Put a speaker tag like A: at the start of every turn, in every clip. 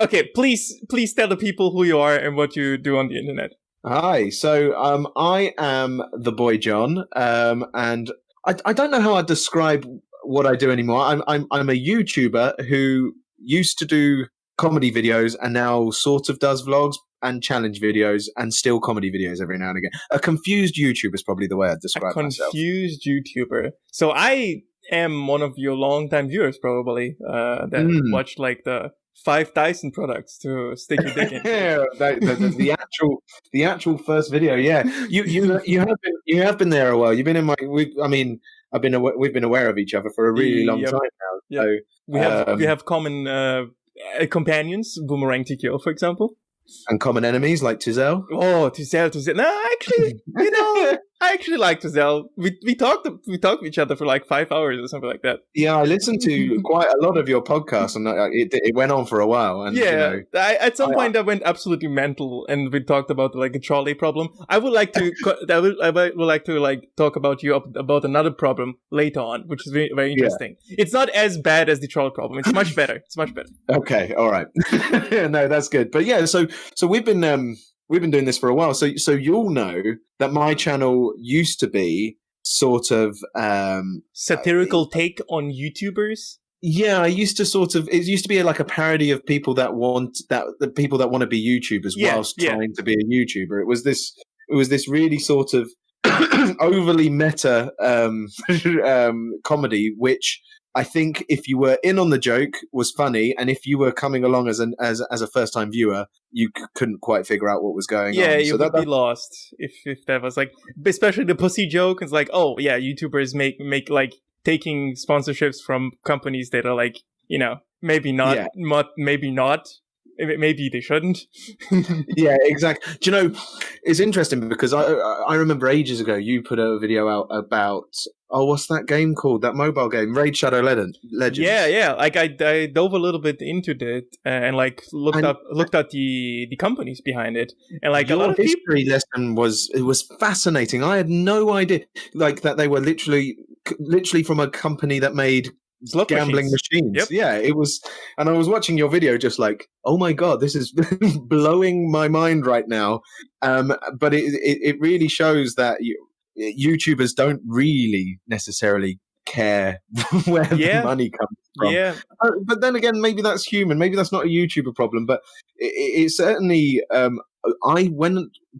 A: Okay, please tell the people who you are and what you do on the internet.
B: Hi, so I am the boy John, and I don't know how I describe what I do anymore. I'm a YouTuber who used to do comedy videos and now sort of does vlogs and challenge videos and still comedy videos every now and again. A confused YouTuber is probably the way I'd describe myself.
A: Confused YouTuber. So I am one of your longtime viewers, probably, that watched like the 5 Dyson products to stick your dick in.
B: Yeah, the actual first video. Yeah, you have been there a while. You've been in my. We've been aware of each other for a really long time now.
A: Yep. So we have common companions, Boomerang TKO, for example.
B: And common enemies like Tuzel.
A: Oh, Tuzel. No, actually, I actually like Tuzel. We talked to each other for like 5 hours or something like that.
B: Yeah, I listened to quite a lot of your podcasts, and it went on for a while. And
A: at some point I went absolutely mental, and we talked about like a trolley problem. I would like to like talk about about another problem later on, which is very, very interesting. It's not as bad as the trolley problem. It's much better.
B: Okay, all right. No, that's good. But yeah, so we've been doing this for a while. So you'll know that my channel used to be sort of
A: satirical take on YouTubers.
B: Yeah, it used to be like a parody of people that want to be YouTubers whilst trying to be a YouTuber. It was this really sort of overly meta comedy, which I think if you were in on the joke was funny, and if you were coming along as a first time viewer, you couldn't quite figure out what was going on.
A: Yeah, you would be lost if that was like, especially the pussy joke. It's like, oh yeah, YouTubers make like taking sponsorships from companies that are like, maybe not, maybe not. Maybe they shouldn't.
B: Yeah, exactly. Do you know, it's interesting because I remember ages ago you put a video out about, what's that game called? That mobile game, Raid Shadow Legends.
A: Yeah. Like I dove a little bit into it and like looked at the companies behind it, and like
B: your
A: a lot of
B: history lesson was fascinating. I had no idea like that they were literally from a company that made
A: slot
B: gambling machines.
A: Yep.
B: Yeah, it was, and I was watching your video just like, oh my god, this is blowing my mind right now. But it really shows that YouTubers don't really necessarily care where the money comes from.
A: Yeah.
B: But then again, maybe that's human. Maybe that's not a YouTuber problem. But it certainly.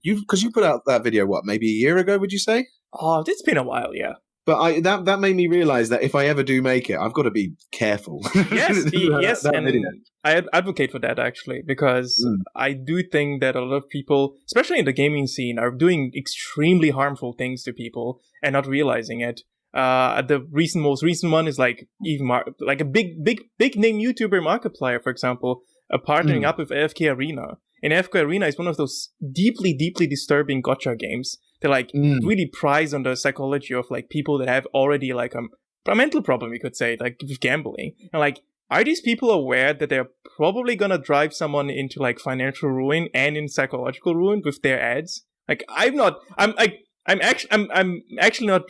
B: Because you put out that video maybe a year ago? Would you say?
A: Oh, it's been a while. Yeah.
B: But that made me realize that if I ever do make it, I've got to be careful.
A: Yes, and I advocate for that actually, because I do think that a lot of people, especially in the gaming scene, are doing extremely harmful things to people and not realizing it. The most recent one is like like a big name YouTuber Markiplier, for example, partnering up with AFK Arena. And AFK Arena is one of those deeply, deeply disturbing gacha games. They like really prize on the psychology of like people that have already like a mental problem, you could say, like with gambling. And like, are these people aware that they're probably gonna drive someone into like financial ruin and in psychological ruin with their ads? Like, I'm actually not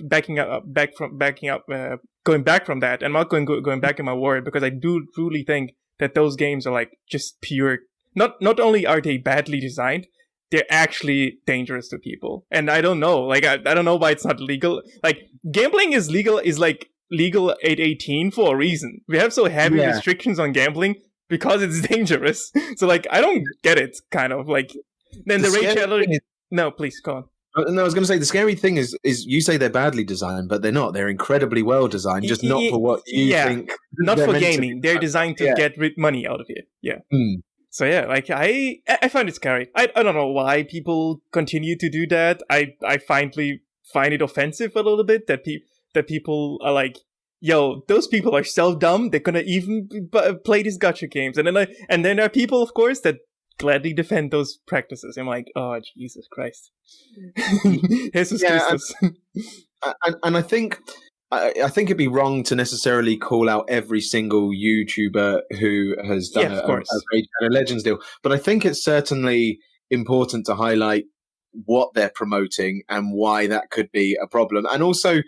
A: going back from that. I'm not going back in my word, because I do truly think that those games are like just pure. Not only are they badly designed, they're actually dangerous to people. And I don't know, like, I don't know why it's not legal. Like, gambling is legal at 18 for a reason. We have so heavy restrictions on gambling because it's dangerous. So, like, I don't get it, kind of. Like, then the Raid Shadow... No, please, go on.
B: No, I was going to say, the scary thing is you say they're badly designed, but they're not. They're incredibly well designed, just not for what you think.
A: Not for gaming. They're designed to get money out of it. Yeah. So yeah, like I find it scary. I don't know why people continue to do that. I find it offensive a little bit that people are like, yo, those people are so dumb they're gonna even play these gacha games. And then there are people, of course, that gladly defend those practices. I'm like, oh Jesus Christ, Jesus Christus.
B: And I think it'd be wrong to necessarily call out every single YouTuber who has done a Legends deal. But I think it's certainly important to highlight what they're promoting and why that could be a problem. And also,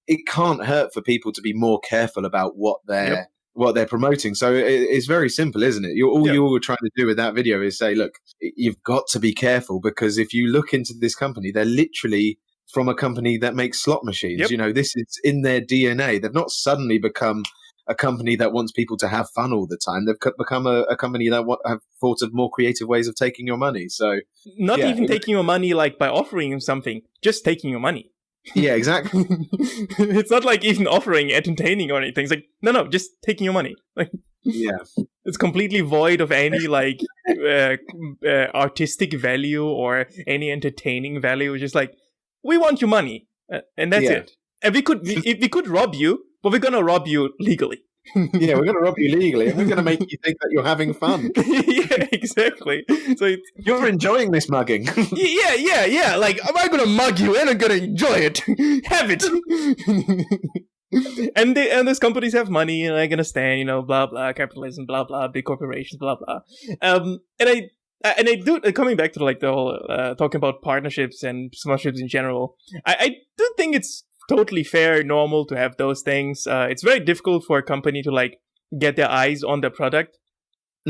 B: it can't hurt for people to be more careful about what they're what they're promoting. So it's very simple, isn't it? All you were trying to do with that video is say, look, you've got to be careful, because if you look into this company, they're literally from a company that makes slot machines.
A: Yep.
B: You know, this is in their DNA. They've not suddenly become a company that wants people to have fun all the time. They've become a company that have thought of more creative ways of taking your money. So
A: not even taking your money like by offering something, just taking your money.
B: Yeah, exactly.
A: It's not like even offering entertaining or anything. It's like, no, just taking your money. Like,
B: yeah,
A: it's completely void of any like artistic value or any entertaining value. It's just like, we want your money, and that's it. And we could rob you, but we're gonna rob you legally.
B: Yeah, we're going to rob you legally, and we're going to make you think that you're having fun.
A: Yeah, exactly. So
B: you're enjoying this mugging.
A: Yeah. Like, am I going to mug you and I'm going to enjoy it? Have it. And those companies have money and they're going to stand, blah, blah, capitalism, blah, blah, big corporations, blah, blah. And I do, coming back to like the whole, talking about partnerships and sponsorships in general, I do think it's totally fair, normal to have those things. It's very difficult for a company to like get their eyes on the product.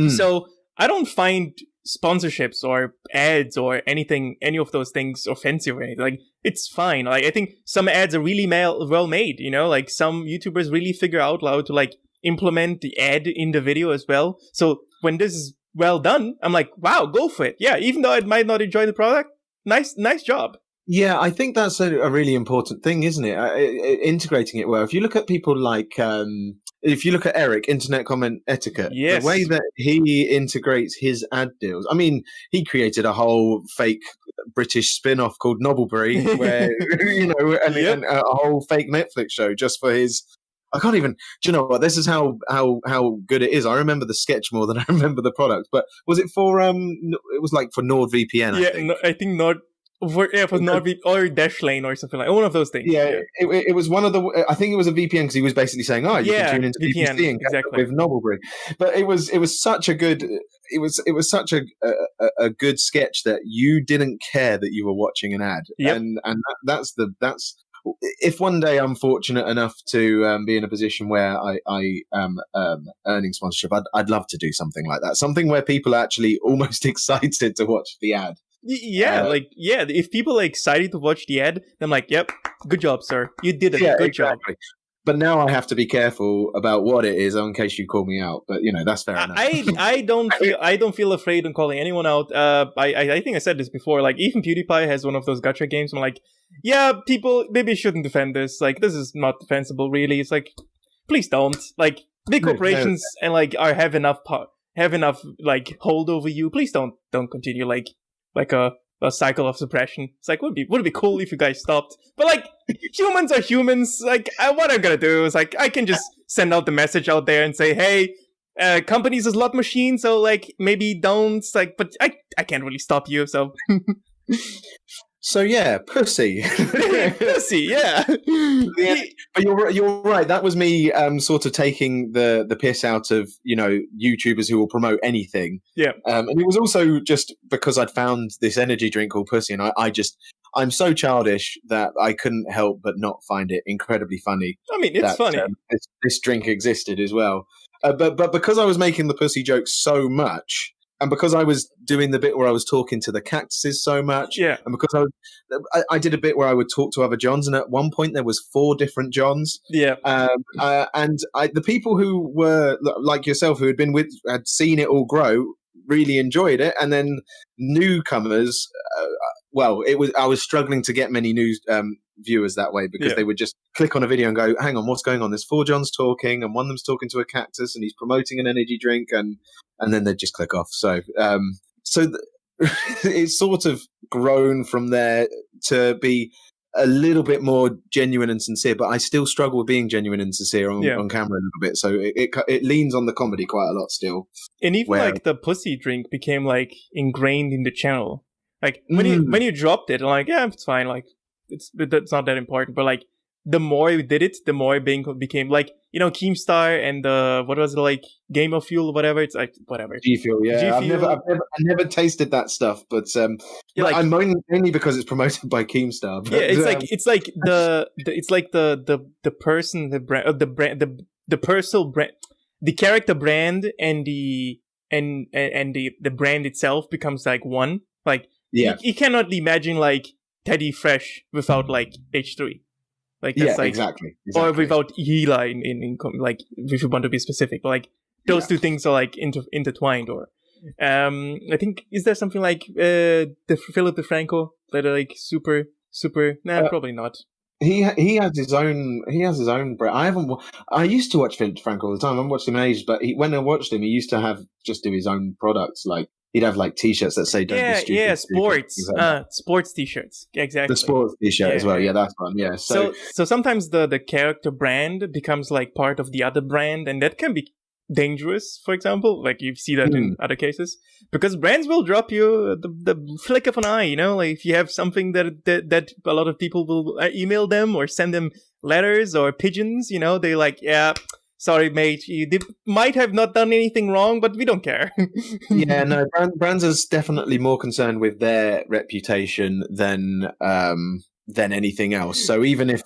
A: So I don't find sponsorships or ads or any of those things offensive or anything. Like, it's fine. Like, I think some ads are really well made, like some YouTubers really figure out how to like implement the ad in the video as well. So when this is well done, I'm like, wow, go for it. Yeah, even though I might not enjoy the product, nice job.
B: Yeah, I think that's a really important thing, isn't it? Integrating it well. If you look at people like, if you look at Eric, Internet Comment Etiquette, the way that he integrates his ad deals. I mean, he created a whole fake British spin-off called Nobblebury, where, and a whole fake Netflix show just for his... I can't even... Do you know what? This is how good it is. I remember the sketch more than I remember the product. But was it for... it was like for NordVPN, I think.
A: I think Nord... for NordVPN or Dashlane or something like one of those things.
B: Yeah. It was one of the. I think it was a VPN, because he was basically saying, "Oh, you can tune into
A: VPN,
B: BBC and get
A: exactly.
B: with Nobblebury." But it was such a good. It was such a good sketch that you didn't care that you were watching an ad.
A: Yep.
B: And that's. If one day I'm fortunate enough to be in a position where I am earning sponsorship, I'd love to do something like that. Something where people are actually almost excited to watch the ad.
A: If people are excited to watch the ad, then I'm like, yep, good job, sir. You did it. Good job.
B: But now I have to be careful about what it is, in case you call me out. But that's fair enough.
A: I don't feel afraid of calling anyone out. I think I said this before. Like, even PewDiePie has one of those gacha games. I'm like, yeah, people maybe shouldn't defend this. Like, this is not defensible, really. It's like, please don't. Like, big corporations and like have enough like hold over you. Please don't continue like a cycle of suppression. It's like, would it be cool if you guys stopped? But like, humans are humans. Like, what I'm gonna do is like, I can just send out the message out there and say, hey, companies is slot machine, so like maybe don't. Like, but I can't really stop you. So.
B: So yeah, pussy.
A: Pussy, yeah.
B: But you're right. That was me sort of taking the piss out of, YouTubers who will promote anything.
A: Yeah.
B: And it was also just because I'd found this energy drink called Pussy, and I'm so childish that I couldn't help but not find it incredibly funny.
A: I mean, it's funny.
B: This drink existed as well. But because I was making the pussy jokes so much, and because I was doing the bit where I was talking to the cactuses so much, and because I did a bit where I would talk to other Johns, and at one point there was 4 different Johns.
A: Yeah.
B: And the people who were like yourself, who had seen it all grow, really enjoyed it, and then newcomers. I was struggling to get many new viewers that way, because they would just click on a video and go, hang on, what's going on? There's 4 Johns talking, and one of them's talking to a cactus, and he's promoting an energy drink, and then they'd just click off. So it's sort of grown from there to be a little bit more genuine and sincere, but I still struggle with being genuine and sincere on camera a little bit. So it leans on the comedy quite a lot still.
A: And even like the pussy drink became like ingrained in the channel. Like when you dropped it, I'm like, yeah, it's fine. Like that's not that important. But like the more we did it, the more it became like, Keemstar and what was it, like Game of Fuel or whatever. It's like whatever.
B: G Fuel, yeah. I've never tasted that stuff, but I'm mainly because it's promoted by Keemstar. But,
A: it's like the person, the brand, the personal brand. the character brand and the brand itself becomes like one. Like, you cannot imagine like Teddy Fresh without like H3. Like, that's like,
B: exactly.
A: Or without Gila in like, if you want to be specific, but like those two things are like intertwined. Or I think, is there something like the Philip DeFranco that are like super? Nah, probably not.
B: He has his own brand. I used to watch Philip DeFranco all the time. I haven't watched him in ages, but when I watched him, he used to just do his own products. Like, he'd have like T-shirts that say "Don't be stupid." Yeah,
A: sports, sports T-shirts, exactly.
B: The sports T-shirt as well. Yeah, that's one. Yeah.
A: So sometimes the character brand becomes like part of the other brand, and that can be dangerous. For example, like you see that in other cases, because brands will drop you the flick of an eye. You know, like if you have something that a lot of people will email them or send them letters or pigeons. You know, they like, yeah. Sorry, mate, you might have not done anything wrong, but we don't care.
B: Yeah, no, brands are definitely more concerned with their reputation than anything else. So even if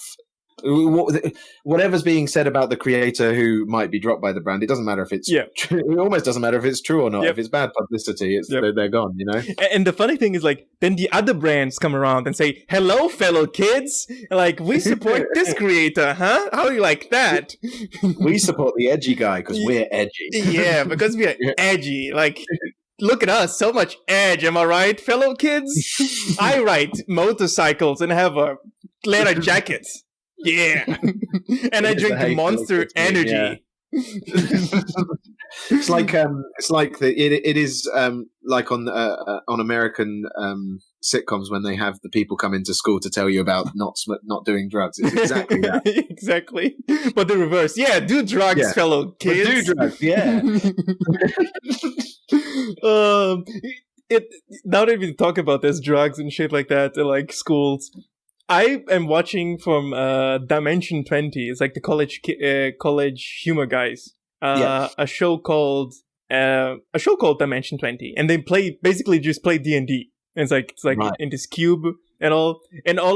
B: whatever's being said about the creator who might be dropped by the brand, it doesn't matter if it's true. It almost doesn't matter if it's true or not. If it's bad publicity, they're gone, you know?
A: And the funny thing is, like, then the other brands come around and say, hello, fellow kids. Like, we support this creator, huh? How do you like that?
B: We support the edgy guy because we're edgy.
A: Yeah, because we are edgy. Like, look at us, so much edge, am I right, fellow kids? I ride motorcycles and have a leather jacket. Yeah. And I drink Monster Energy.
B: It's like it is like on American sitcoms when they have the people come into school to tell you about not doing drugs. It's exactly that.
A: Exactly. But the reverse. Yeah, do drugs, fellow kids.
B: But do drugs, yeah.
A: Now that we talk about this drugs and shit like that in like schools, I am watching from Dimension 20. It's like the college humor guys. A show called Dimension 20, and they basically just play D&D. And it's like right. In this cube and all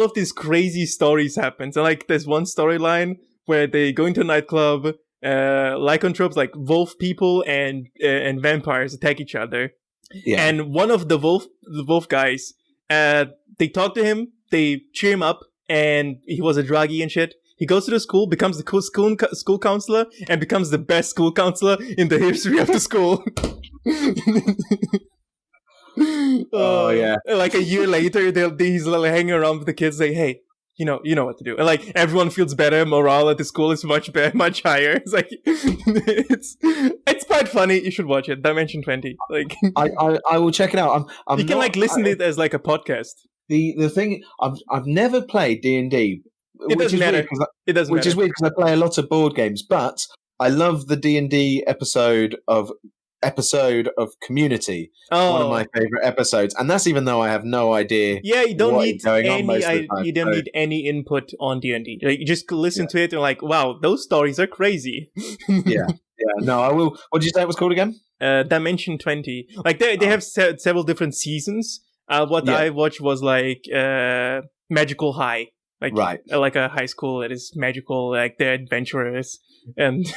A: of these crazy stories happen. So like there's one storyline where they go into a nightclub, lycanthropes like wolf people and vampires attack each other. Yeah. And one of the wolf guys, they talk to him. They cheer him up, and he was a druggie and shit. He goes to the school, becomes the cool school counselor, and becomes the best school counselor in the history of the school.
B: Oh yeah!
A: Like a year later, he's like hanging around with the kids, like, "Hey, you know what to do." And like everyone feels better. Morale at the school is much higher. It's like it's quite funny. You should watch it. Dimension 20. Like
B: I will check it out.
A: You can like listen to it as like a podcast.
B: The thing, I've never played D&D.
A: It doesn't matter.
B: Which is weird because I play a lot of board games, but I love the D&D episode of Community. Oh. One of my favorite episodes, and that's even though I have no idea.
A: Yeah, you don't need need any input on D&D. Like, you just listen to it and like, wow, those stories are crazy.
B: Yeah. No, I will. What did you say it was called again?
A: Dimension 20. Like they have several different seasons. I watched was like Magical High, like like a high school that is magical, like they're adventurers and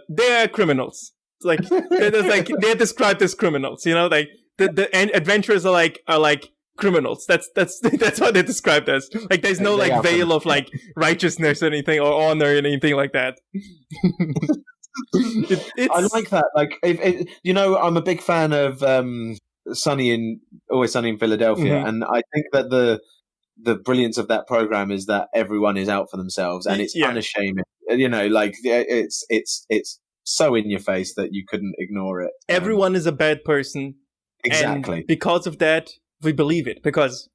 A: they're criminals. Like they're described as criminals, you know, like the adventurers are like criminals. That's what they're described as. Like there's no like veil of like righteousness or anything or honor or anything like that.
B: I like that. Like if you know, I'm a big fan of Always Sunny in Philadelphia, and I think that the brilliance of that program is that everyone is out for themselves and it's unashamed. You know, like it's so in your face that you couldn't ignore it.
A: Everyone is a bad person.
B: Exactly.
A: And because of that, we believe it because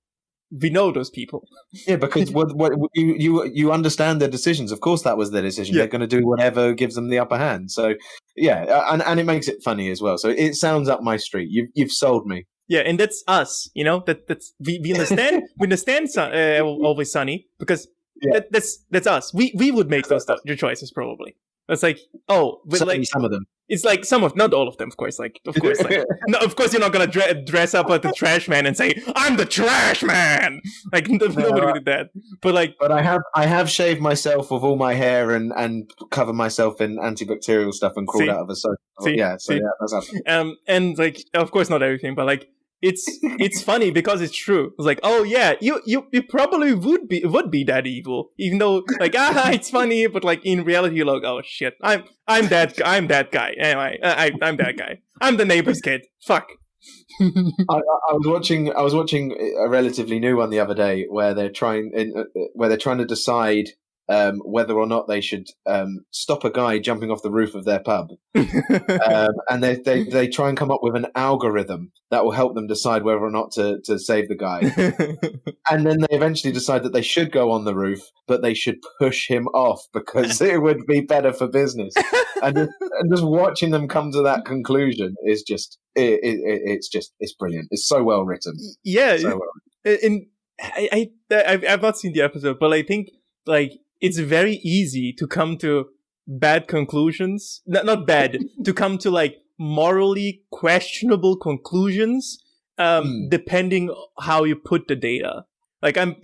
A: we know those people.
B: Yeah, because what you understand their decisions. Of course, that was their decision. Yeah. They're going to do whatever gives them the upper hand. So yeah, and it makes it funny as well. So it sounds up my street. You've sold me.
A: Yeah, and that's us. You know that's we understand. We understand Always Sunny because that's us. We would make those choices probably. It's like, oh, but
B: Certainly
A: like
B: some of them.
A: It's like not all of them, of course. Like, of course, like, no, of course, you're not gonna dress up as the trash man and say, "I'm the trash man." Like, nobody did that. But
B: I have shaved myself with all my hair and covered myself in antibacterial stuff and crawled out of a sofa. That's happening.
A: And like, of course, not everything, but like, it's funny because it's true. It's like, oh yeah, you probably would be that evil, even though like it's funny, but like in reality you're like, oh shit, I'm that guy. Anyway, I'm that guy. I'm the neighbor's kid. Fuck.
B: I was watching a relatively new one the other day where they're trying to decide whether or not they should stop a guy jumping off the roof of their pub, and they try and come up with an algorithm that will help them decide whether or not to save the guy. And then they eventually decide that they should go on the roof, but they should push him off because it would be better for business. and just watching them come to that conclusion is just it's brilliant. It's so well written.
A: Yeah, so well written. I've not seen the episode, but I think like it's very easy to come to bad conclusions. Not bad, to come to like morally questionable conclusions, depending how you put the data. Like I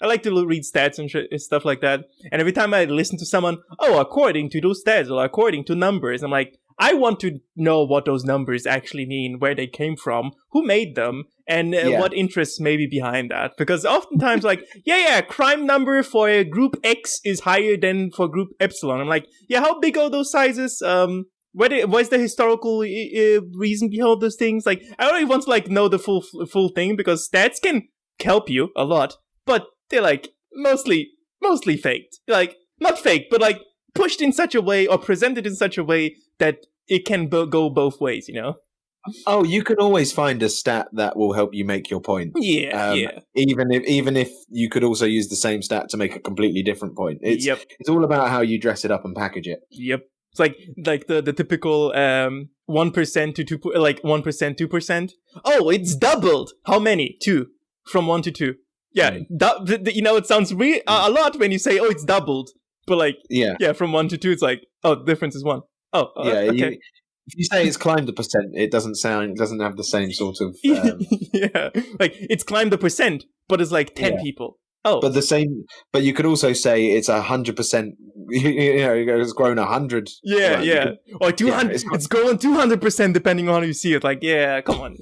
A: like to read stats and stuff like that. And every time I listen to someone, according to those stats or according to numbers, I'm like, I want to know what those numbers actually mean, where they came from, who made them, and what interests may be behind that. Because oftentimes, like, crime number for group X is higher than for group Epsilon. I'm like, how big are those sizes? What's the historical reason behind those things? Like, I don't even want to like know the full thing because stats can help you a lot, but they're like mostly faked. Like, not fake, but like pushed in such a way or presented in such a way that it can go both ways, you know?
B: Oh, you can always find a stat that will help you make your point.
A: Yeah.
B: Even if you could also use the same stat to make a completely different point. It's all about how you dress it up and package it.
A: Yep. It's like the typical 1% to 2%, like 1%, 2%. Oh, it's doubled. How many? 2. From 1 to 2. Yeah. It sounds really a lot when you say, oh, it's doubled. But like, from 1 to 2, it's like, oh, the difference is 1. Oh, okay.
B: If you say it's climbed a percent, it doesn't have the same sort of.
A: Like it's climbed a percent, but it's like 10 people. Oh,
B: but you could also say it's 100%. It's grown 100.
A: Or 200. It's grown 200% depending on how you see it. Like, come on.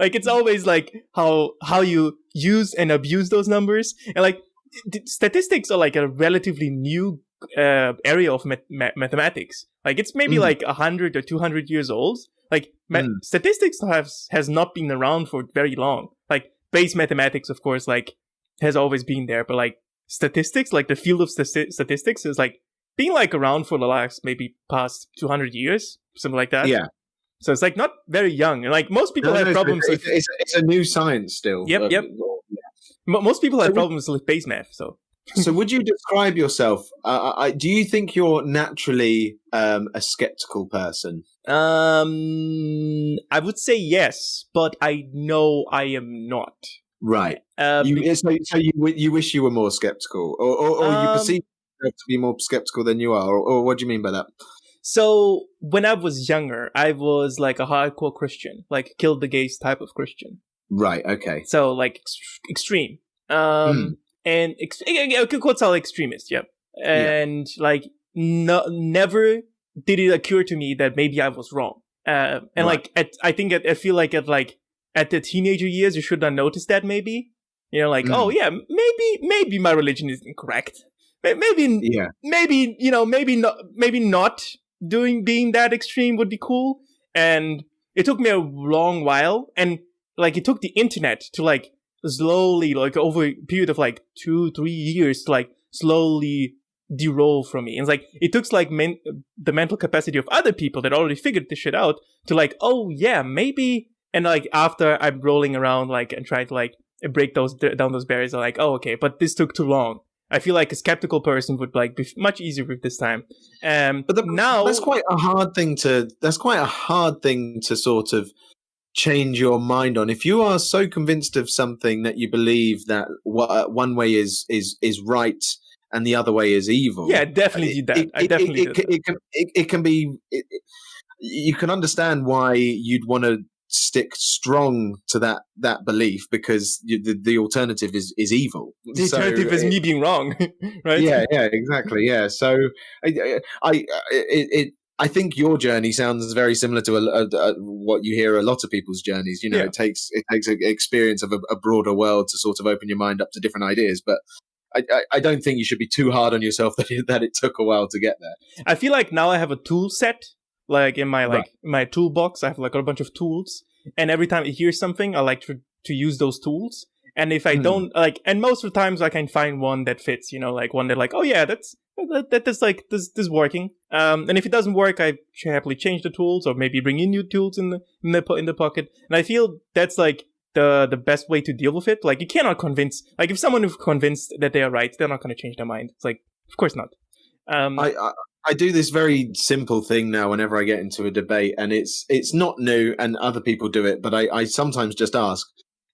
A: Like it's always like how you use and abuse those numbers, and like statistics are like a relatively new area of mathematics. Like it's maybe like 100 or 200 years old. Like statistics has not been around for very long. Like base mathematics, of course, like has always been there, but like statistics, like the field of statistics is like being like around for the last maybe past 200 years, something like that.
B: Yeah.
A: So it's like not very young, and like most people have problems with.
B: It's a new science still.
A: Yep. Most people have problems with base math.
B: So would you describe yourself? Do you think you're naturally a skeptical person?
A: I would say yes, but I know I am not.
B: Right. You wish you were more skeptical, or you perceive yourself to be more skeptical than you are, or what do you mean by that?
A: So when I was younger, I was like a hardcore Christian, like kill the gays type of Christian.
B: Right. Okay.
A: So like extreme. And I could quote all extremist, and like never did it occur to me that maybe I was wrong. And like I feel like at the teenager years, you should have noticed that maybe, oh yeah, maybe my religion is incorrect. Maybe not being that extreme would be cool. And it took me a long while, and like it took the internet to like slowly, like over a period of like 2-3 years, to like slowly de-roll from me. And it's like it took like the mental capacity of other people that already figured this shit out to like, oh yeah, maybe. And like after I'm rolling around like and trying to like break down those barriers, I'm like, oh okay, but this took too long. I feel like a skeptical person would like be much easier with this time. But now
B: that's quite a hard thing to sort of change your mind on. If you are so convinced of something that you believe that one way is right and the other way is evil.
A: Yeah, definitely did that. I definitely did that.
B: It can be. You can understand why you'd want to stick strong to that belief, because the alternative is evil.
A: The alternative is me being wrong, right?
B: Yeah, exactly. Yeah. So I think your journey sounds very similar to what you hear a lot of people's journeys. You know, it takes an experience of a broader world to sort of open your mind up to different ideas. But I don't think you should be too hard on yourself that it took a while to get there.
A: I feel like now I have a tool set, like in my my toolbox. I have like a bunch of tools, and every time I hear something, I like to use those tools. And if I don't and most of the times I can find one that fits, you know, like one that like, oh yeah, that's like this working. And if it doesn't work, I happily change the tools or maybe bring in new tools in the pocket. And I feel that's like the best way to deal with it. Like you cannot convince, like if someone is convinced that they are right, they're not going to change their mind. It's like, of course not.
B: I do this very simple thing now whenever I get into a debate, and it's not new, and other people do it, but I sometimes just ask,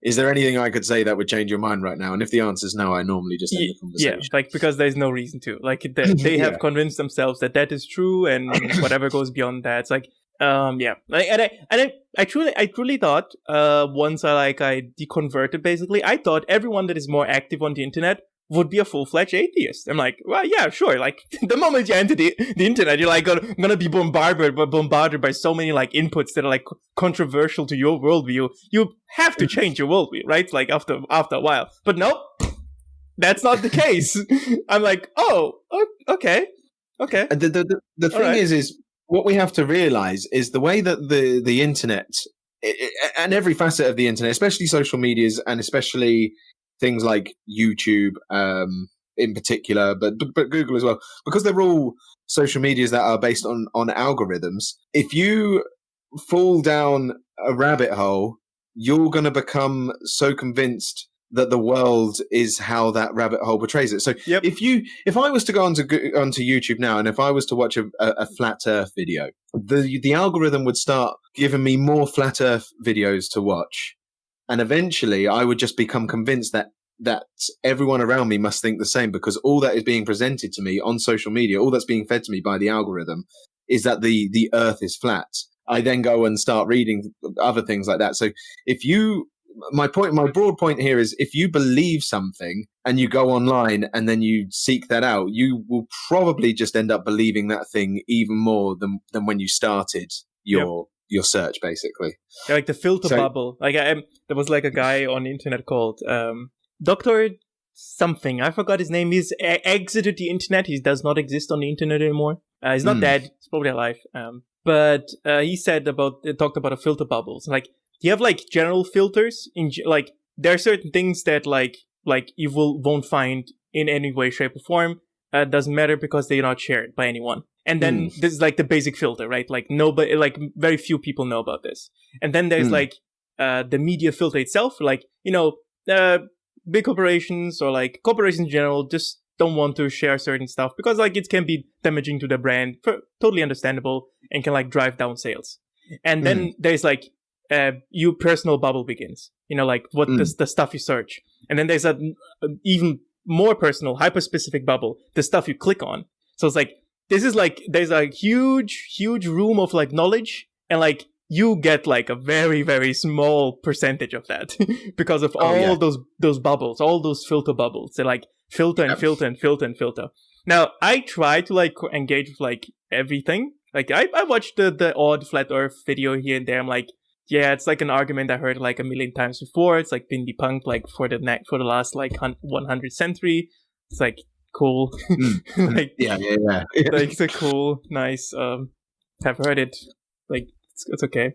B: is there anything I could say that would change your mind right now? And if the answer is no, I normally just end the conversation. Yeah,
A: like because there's no reason to. Like they have convinced themselves that is true, and whatever goes beyond that, it's like, yeah. Like, and I truly thought once I deconverted, basically, I thought everyone that is more active on the internet would be a full-fledged atheist. I'm like, well, yeah, sure. Like the moment you enter the internet, you're like gonna be bombarded by so many like inputs that are like controversial to your worldview. You have to change your worldview, right? Like after a while. But no, that's not the case. I'm like, oh, okay. And the thing is what we have to realize is the way that the internet and every facet of the internet, especially social medias and especially things like YouTube in particular, but Google as well, because they're all social medias that are based on algorithms. If you fall down a rabbit hole, you're going to become so convinced that the world is how that rabbit hole portrays it. So if I was to go onto YouTube now, and if I was to watch a flat Earth video, the algorithm would start giving me more flat Earth videos to watch. And eventually I would just become convinced that everyone around me must think the same, because all that is being presented to me on social media, all that's being fed to me by the algorithm is that the earth is flat. I then go and start reading other things like that. So my broad point here is, if you believe something and you go online and then you seek that out, you will probably just end up believing that thing even more than when you started your search, basically. Yeah, like the filter bubble. Like there was like a guy on the internet called Dr. something. I forgot his name. He's exited the internet. He does not exist on the internet anymore. He's not dead. He's probably alive. But he talked about a filter bubbles. Like you have like general filters like there are certain things that like you won't find in any way, shape, or form. Doesn't matter because they're not shared by anyone. And then this is like the basic filter, right? Like nobody, like very few people know about this. And then there's like the media filter itself, like, you know, big corporations or like corporations in general just don't want to share certain stuff because like it can be damaging to the brand, totally understandable, and can like drive down sales. And then there's like your personal bubble begins, you know, like what the stuff you search. And then there's an even more personal, hyper-specific bubble, the stuff you click on. So it's like, this is like, there's a huge room of like knowledge, and like you get like a very, very small percentage of that because of all those bubbles, all those filter bubbles. They like filter and filter and filter and filter. Now, I try to like engage with like everything. Like I watched the odd flat earth video here and there. I'm like, yeah, it's like an argument I heard like a million times before. It's like been debunked like for the last like 100th century. It's like cool. Like
B: yeah.
A: Like it's a cool, nice. Have heard it. Like it's okay.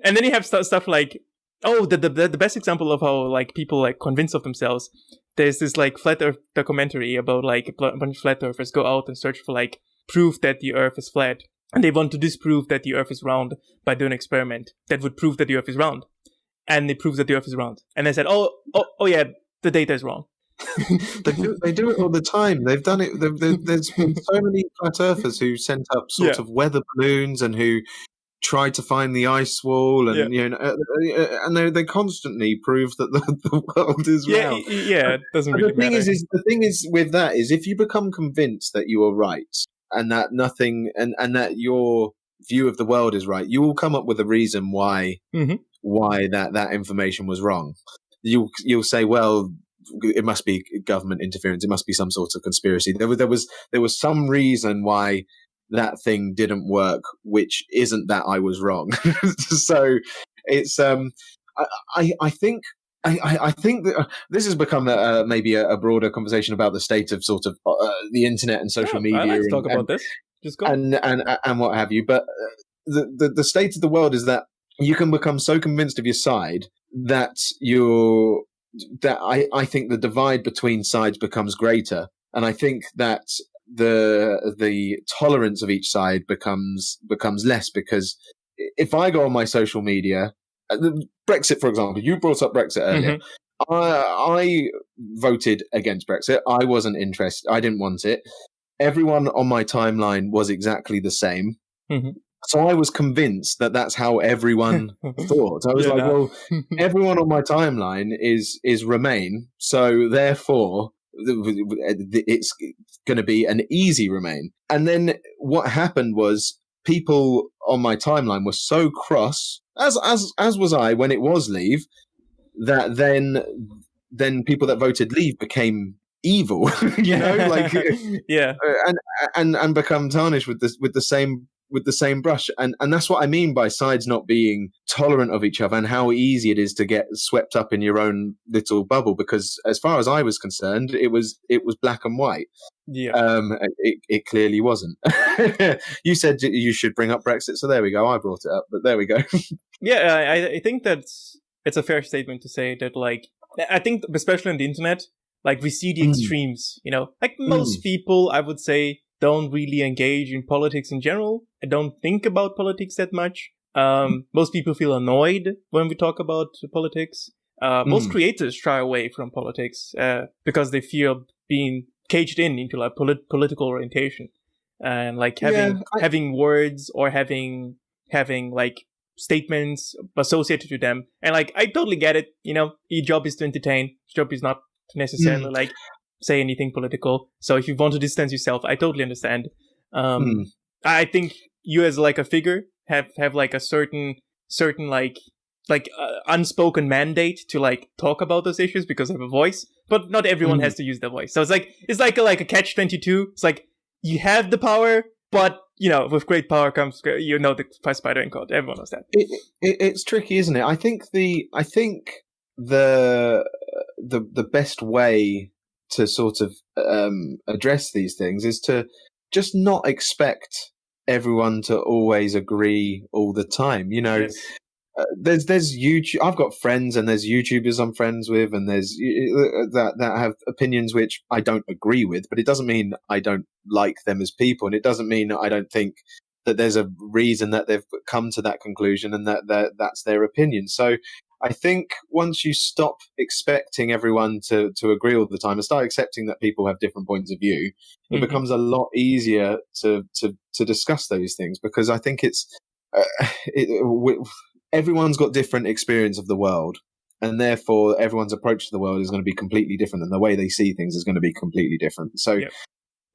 A: And then you have stuff like the best example of how like people like convince of themselves. There's this like flat earth documentary about like a bunch of flat earthers go out and search for like proof that the earth is flat. And they want to disprove that the earth is round by doing an experiment that would prove that the earth is round. And it proves that the earth is round. And they said, oh yeah, the data is wrong.
B: They do it all the time. They've done it. There's been so many flat earthers who sent up sort of weather balloons and who try to find the ice wall, and and they constantly prove that the world is round.
A: It doesn't really matter.
B: The thing is with that is, if you become convinced that you are right and that nothing and that your view of the world is right, you will come up with a reason why that information was wrong. You'll say, well, it must be government interference. It must be some sort of conspiracy. There was some reason why that thing didn't work, which isn't that I was wrong. So it's I think that this has become maybe a broader conversation about the state of sort of the internet and social media.
A: I like to talk about this. Just go
B: and what have you. But the state of the world is that you can become so convinced of your side that I think the divide between sides becomes greater, and I think that the tolerance of each side becomes less, because if I go on my social media, Brexit, for example, you brought up Brexit earlier. I voted against Brexit. I wasn't interested. I didn't want it. Everyone on my timeline was exactly the same. So I was convinced that that's how everyone thought. I was well, everyone on my timeline is Remain, so therefore it's going to be an easy Remain. And then what happened was, people on my timeline were so cross, as was I when it was Leave, that then people that voted Leave became evil, and become tarnished with the same brush, and that's what I mean by sides not being tolerant of each other, and how easy it is to get swept up in your own little bubble. Because as far as I was concerned, it was black and white. It clearly wasn't. You said you should bring up Brexit, so there we go. I brought it up, but there we go.
A: I think it's a fair statement to say that, like, I think especially on the internet, like, we see the extremes. Like, most people, I would say, don't really engage in politics in general. I don't think about politics that much. Most people feel annoyed when we talk about politics. Most creators shy away from politics because they fear being caged into like political orientation, and like having words or having like statements associated to them. And like, I totally get it. Your job is to entertain. Your job is not to necessarily like say anything political. So if you want to distance yourself, I totally understand. I think you as like a figure have like a certain like unspoken mandate to like talk about those issues because of a voice, but not everyone has to use their voice. So it's like a catch-22. It's like, you have the power, but with great power comes the Spider-Man quote. Everyone knows that.
B: It's tricky, isn't it? I think the best way to sort of address these things is to just not expect everyone to always agree all the time. Yes. There's YouTube. I've got friends, and there's YouTubers I'm friends with, and there's that have opinions which I don't agree with, but it doesn't mean I don't like them as people, and it doesn't mean that I don't think that there's a reason that they've come to that conclusion, and that's their opinion. So I think once you stop expecting everyone to agree all the time and start accepting that people have different points of view, it becomes a lot easier to discuss those things, because I think everyone's got different experience of the world, and therefore everyone's approach to the world is going to be completely different, and the way they see things is going to be completely different. So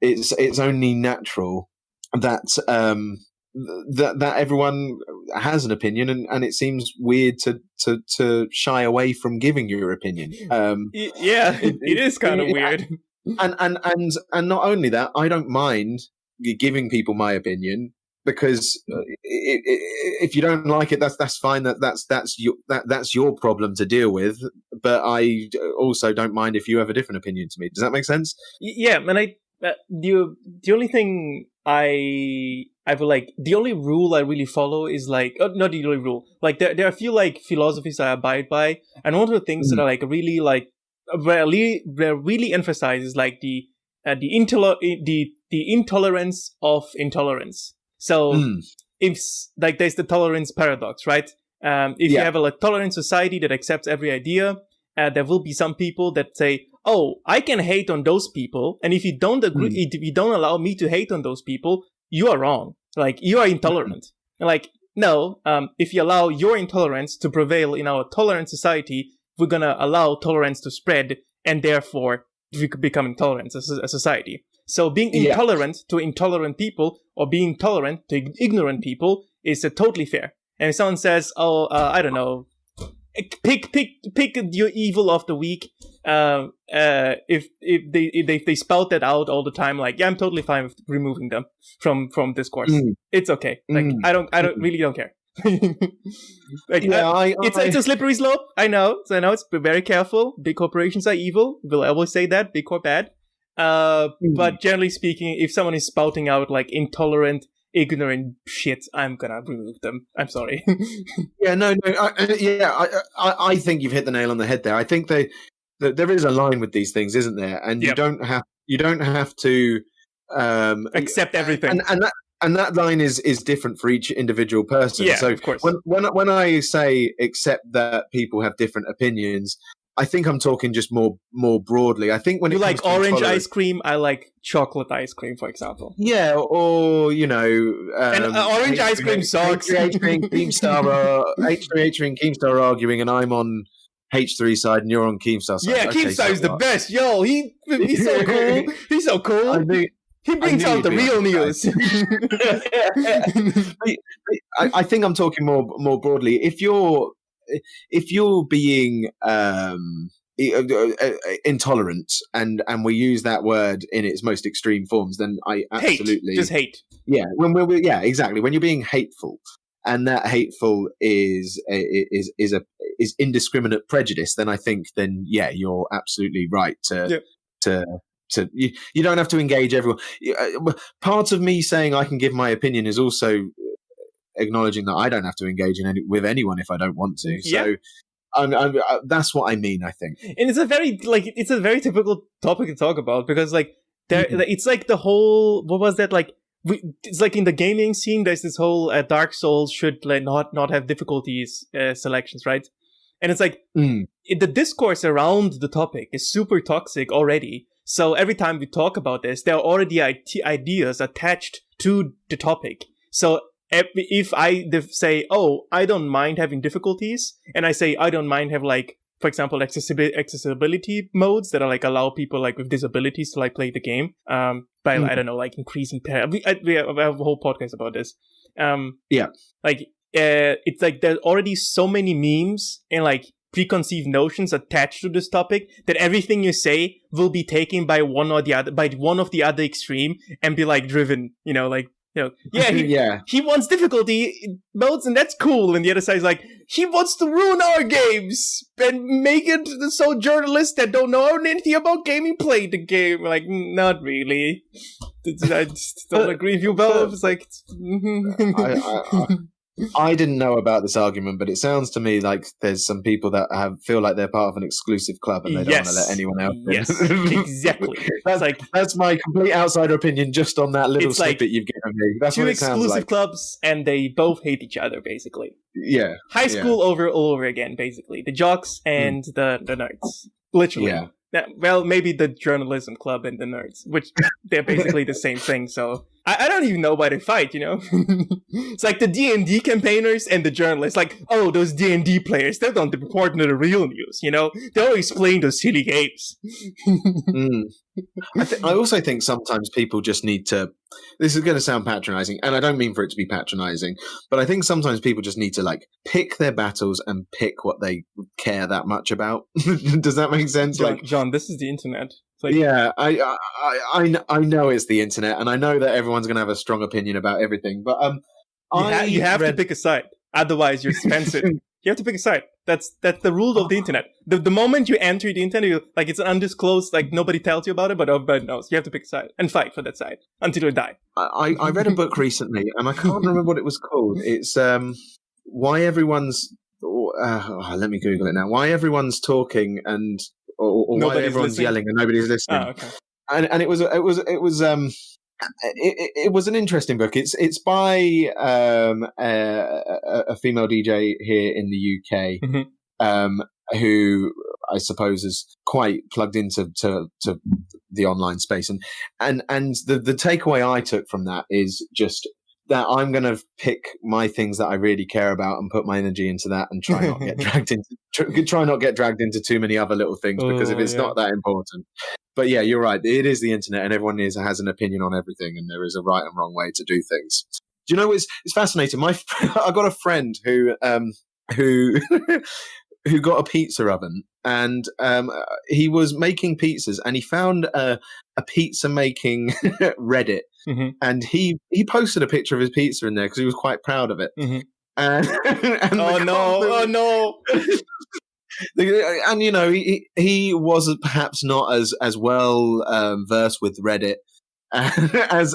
B: it's only natural that that everyone has an opinion, and it seems weird to shy away from giving your opinion.
A: It is kind of weird.
B: And not only that, I don't mind giving people my opinion, because if you don't like it, that's fine. That's your problem to deal with. But I also don't mind if you have a different opinion to me. Does that make sense?
A: Yeah, and the only thing I feel like the only rule I really follow is like, not the only rule. Like there are a few like philosophies I abide by, and one of the things that are like really like really emphasize is like the intolerance of intolerance. So if like there's the tolerance paradox, right? If you have a tolerant society that accepts every idea, there will be some people that say, "Oh, I can hate on those people, and if you don't agree, if you don't allow me to hate on those people, you are wrong. Like, you are intolerant." And like, no, if you allow your intolerance to prevail in our tolerant society, we're going to allow tolerance to spread, and therefore we could become intolerant as a society. So being intolerant to intolerant people or being tolerant to ignorant people is totally fair. And if someone says, I don't know, pick your evil of the week, if they spout that out all the time, like, yeah, I'm totally fine with removing them from discourse. It's okay. Like, I really don't care. Like, it's a slippery slope. I know it's very careful. Big corporations are evil. We'll always say that. Big corp bad. But generally speaking, if someone is spouting out like intolerant, ignorant shit, I'm gonna remove them. I'm sorry.
B: I think you've hit the nail on the head there. I think there is a line with these things, isn't there? And you don't have to
A: accept everything.
B: And that line is different for each individual person.
A: Yeah,
B: so
A: of course.
B: When I say accept that people have different opinions, I think I'm talking just more broadly. I think when
A: you
B: it
A: like orange ice cream, I like chocolate ice cream, for example.
B: Yeah, or
A: and orange ice cream sucks.
B: H3 and Keemstar arguing, and I'm on H3 side and you're on Keemstar side.
A: Yeah, Keemstar is the best. Yo, he's so cool. He's so cool. He brings out the real news.
B: I think I'm talking more broadly. If you're being intolerant, and we use that word in its most extreme forms, then I absolutely
A: just hate.
B: Yeah, exactly. When you're being hateful, and that hateful is indiscriminate prejudice, then I think you're absolutely right you don't have to engage everyone. Part of me saying I can give my opinion is also acknowledging that I don't have to engage with anyone if I don't want to. So that's what I mean, I think.
A: And it's a very typical topic to talk about, because like it's like the whole, what was that, like it's like in the gaming scene there's this whole Dark Souls should like not have difficulties selections, right? And it's like the discourse around the topic is super toxic already. So every time we talk about this, there are already ideas attached to the topic. So if I say, I don't mind having difficulties, and I say I don't mind have, like, for example, accessibility modes that are like allow people like with disabilities to like play the game, by I don't know, like increasing we have a whole podcast about this. It's like there's already so many memes and like preconceived notions attached to this topic that everything you say will be taken by one of the other extreme and be like driven, he wants difficulty modes and that's cool, and the other side is like, he wants to ruin our games and make it so journalists that don't know anything about gaming play the game. Like, not really. I just don't agree with you both. It's like
B: I didn't know about this argument, but it sounds to me like there's some people that feel like they're part of an exclusive club and they don't want to let anyone else in.
A: Yes, exactly.
B: That's my complete outsider opinion just on that little snippet like you've given me. That's
A: two
B: what it sounds
A: exclusive
B: like.
A: clubs, and they both hate each other, basically.
B: Yeah.
A: High school all over again, basically. The jocks and the nerds. Literally.
B: Yeah.
A: Well, maybe the journalism club and the nerds, which they're basically the same thing. So I don't even know why they fight, It's like the D&D campaigners and the journalists. Like, those D&D players, they don't report the real news, They're always playing those silly games.
B: I also think sometimes people just need to, this is going to sound patronizing, and I don't mean for it to be patronizing, but I think sometimes people just need to like pick their battles and pick what they care that much about. Does that make sense?
A: John, this is the internet. Like,
B: yeah, I know it's the internet, and I know that everyone's going to have a strong opinion about everything, but
A: you have to pick a side, otherwise you're censored. You have to pick a side. That's the rule of the internet. The moment you enter the internet, it's an undisclosed, like nobody tells you about it, but everybody knows. You have to pick a side and fight for that side until you die.
B: I read a book recently, and I can't remember what it was called. It's why everyone's. Let me Google it now. Why everyone's talking or why everyone's listening? Yelling and nobody's listening.
A: Oh, okay.
B: And it was an interesting book. It's by a female DJ here in the UK, who I suppose is quite plugged into the online space, and the takeaway I took from that is just that I'm going to pick my things that I really care about and put my energy into that, and try not get dragged into too many other little things, because if it's not that important. But yeah, you're right. It is the internet, and everyone has an opinion on everything, and there is a right and wrong way to do things. Do you know it's fascinating? I got a friend who who got a pizza oven, and he was making pizzas, and he found a pizza making Reddit, and he posted a picture of his pizza in there because he was quite proud of it. And
A: oh no!
B: And you know, he was perhaps not as well versed with Reddit as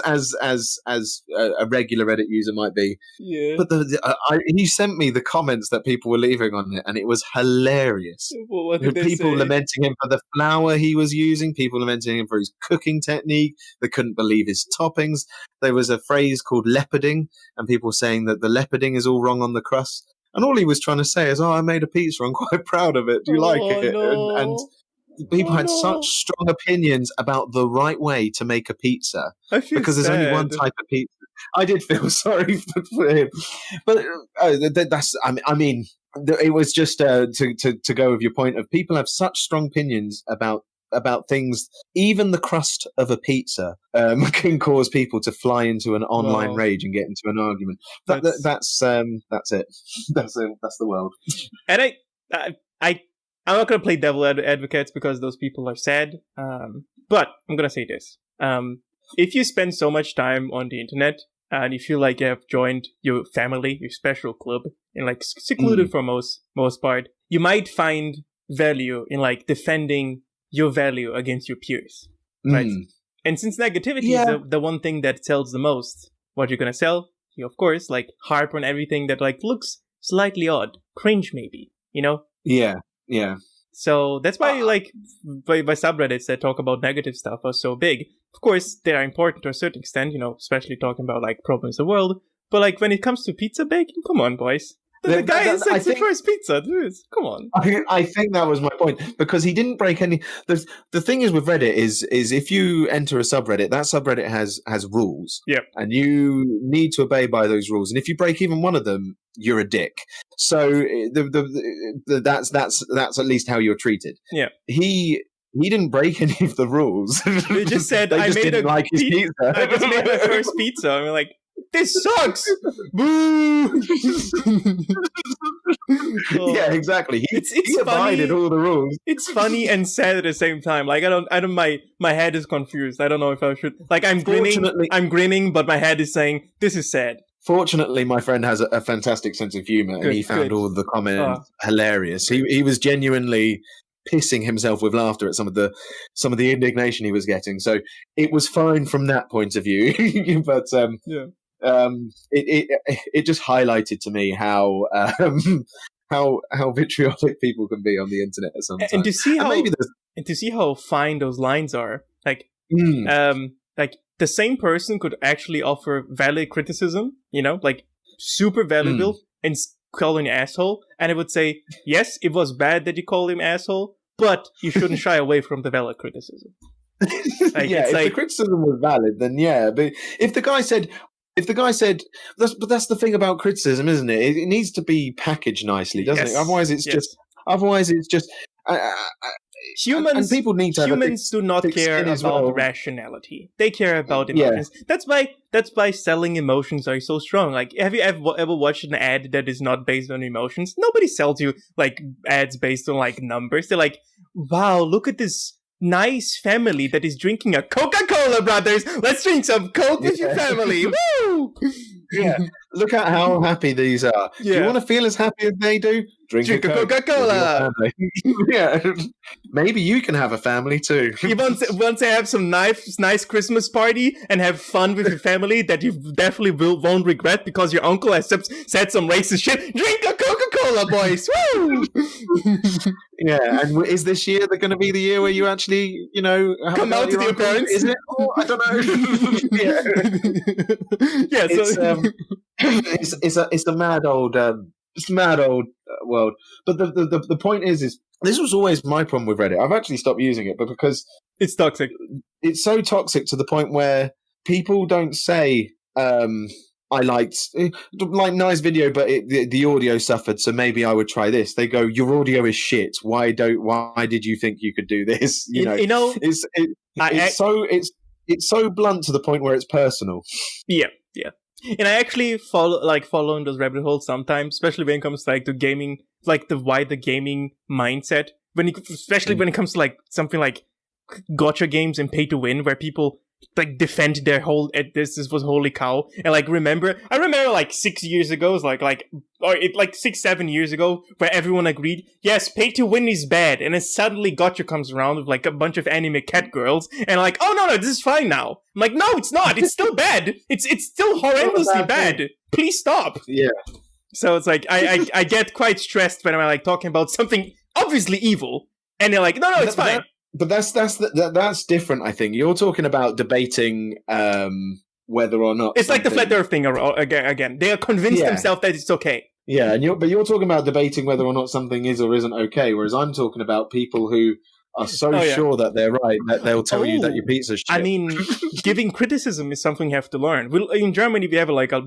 B: a regular Reddit user might be.
A: Yeah.
B: But he sent me the comments that people were leaving on it, and it was hilarious.
A: Well, what did
B: people
A: say?
B: Lamenting him for the flour he was using, people lamenting him for his cooking technique. They couldn't believe his toppings. There was a phrase called leoparding, and people saying that the leoparding is all wrong on the crust. And all he was trying to say is, I made a pizza, I'm quite proud of it. Do you like it?
A: No.
B: And people had such strong opinions about the right way to make a pizza, because there's only one type of pizza. I did feel sorry for him, but that's. I mean, it was just to go with your point of people have such strong opinions about things. Even the crust of a pizza can cause people to fly into an online rage and get into an argument. That's it. That's the world.
A: And I'm not going to play devil advocates because those people are sad. But I'm going to say this. If you spend so much time on the internet and you feel like you have joined your family, your special club, and like secluded for most part, you might find value in like defending your value against your peers. Right? And since negativity is the one thing that sells the most, what you're going to sell, you of course like harp on everything that like looks slightly odd, cringe maybe, you know?
B: Yeah.
A: So that's why, like, by subreddits that talk about negative stuff are so big. Of course, they are important to a certain extent, you know, especially talking about, like, problems in the world. But, like, when it comes to pizza baking, come on, boys. The guy is like the first pizza, dude. Come on.
B: I think that was my point, because he didn't break any. The thing is with Reddit is if you enter a subreddit, that subreddit has rules.
A: Yep.
B: And you need to obey by those rules. And if you break even one of them, you're a dick. So that's at least how you're treated.
A: Yeah.
B: He didn't break any of the rules.
A: He just said,
B: I just didn't like his pizza.
A: I just made my first pizza. I'm like, this sucks! Boo!
B: Yeah, exactly. He abided all the rules.
A: It's funny and sad at the same time. Like, my head is confused. I don't know if I should, like, I'm grinning, but my head is saying, this is sad.
B: Fortunately, my friend has a fantastic sense of humor, and he found all the comments hilarious. He was genuinely pissing himself with laughter at some of the indignation he was getting. So it was fine from that point of view. But it just highlighted to me how vitriolic people can be on the internet at some time.
A: And to see how fine those lines are, like like the same person could actually offer valid criticism, you know, like super valuable, and call him an asshole, and it would say, yes, it was bad that you called him asshole, but you shouldn't shy away from the valid criticism. Like,
B: if the criticism was valid, then yeah. But if the guy said, that's the thing about criticism, isn't it? It needs to be packaged nicely, doesn't it? Otherwise, it's just.
A: Humans do not care about rationality. They care about emotions. That's why selling emotions are so strong. Like, have you ever watched an ad that is not based on emotions? Nobody sells you like ads based on like numbers. They're like, wow, look at this nice family that is drinking a Coca-Cola, brothers. Let's drink some Coke with your family. Woo!
B: Yeah, look at how happy these are. Yeah. Do you want to feel as happy as they do? Drink a
A: Coca-Cola.
B: Yeah, maybe you can have a family too.
A: You want to have some nice Christmas party and have fun with your family that you definitely won't regret because your uncle has said some racist shit. Drink a Coca-Cola, boys. Woo!
B: Yeah, and is this year going to be the year where you actually, you know,
A: come out to your parents?
B: Is it? Oh, I don't know. Yeah, it's a mad old world. But the point is this was always my problem with Reddit. I've actually stopped using it, but because
A: it's toxic.
B: It's so toxic to the point where people don't say I liked nice video, but the audio suffered, so maybe I would try this. They go, your audio is shit. Why did you think you could do this? It's so blunt to the point where it's personal.
A: Yeah. And I actually follow in those rabbit holes sometimes, especially when it comes to the gaming, the gaming mindset. Especially when it comes to something like gotcha games and pay to win, where people defend their whole this was holy cow. And I remember 6 years ago, 6-7 years ago, where everyone agreed, yes, pay to win is bad, and then suddenly gotcha comes around with a bunch of anime cat girls, and oh no, this is fine now. I'm no, it's not, it's still bad, it's still horrendously bad. Please stop.
B: Yeah.
A: So it's I get quite stressed when I'm talking about something obviously evil, and they're no, it's fine.
B: But that's different, I think. You're talking about debating whether or not
A: it's the flat Earth thing again. They are convinced themselves that it's okay.
B: Yeah, but you're talking about debating whether or not something is or isn't okay, whereas I'm talking about people who are so sure that they're right that they'll tell you that your pizza's shit.
A: I mean, giving criticism is something you have to learn. In Germany, we have a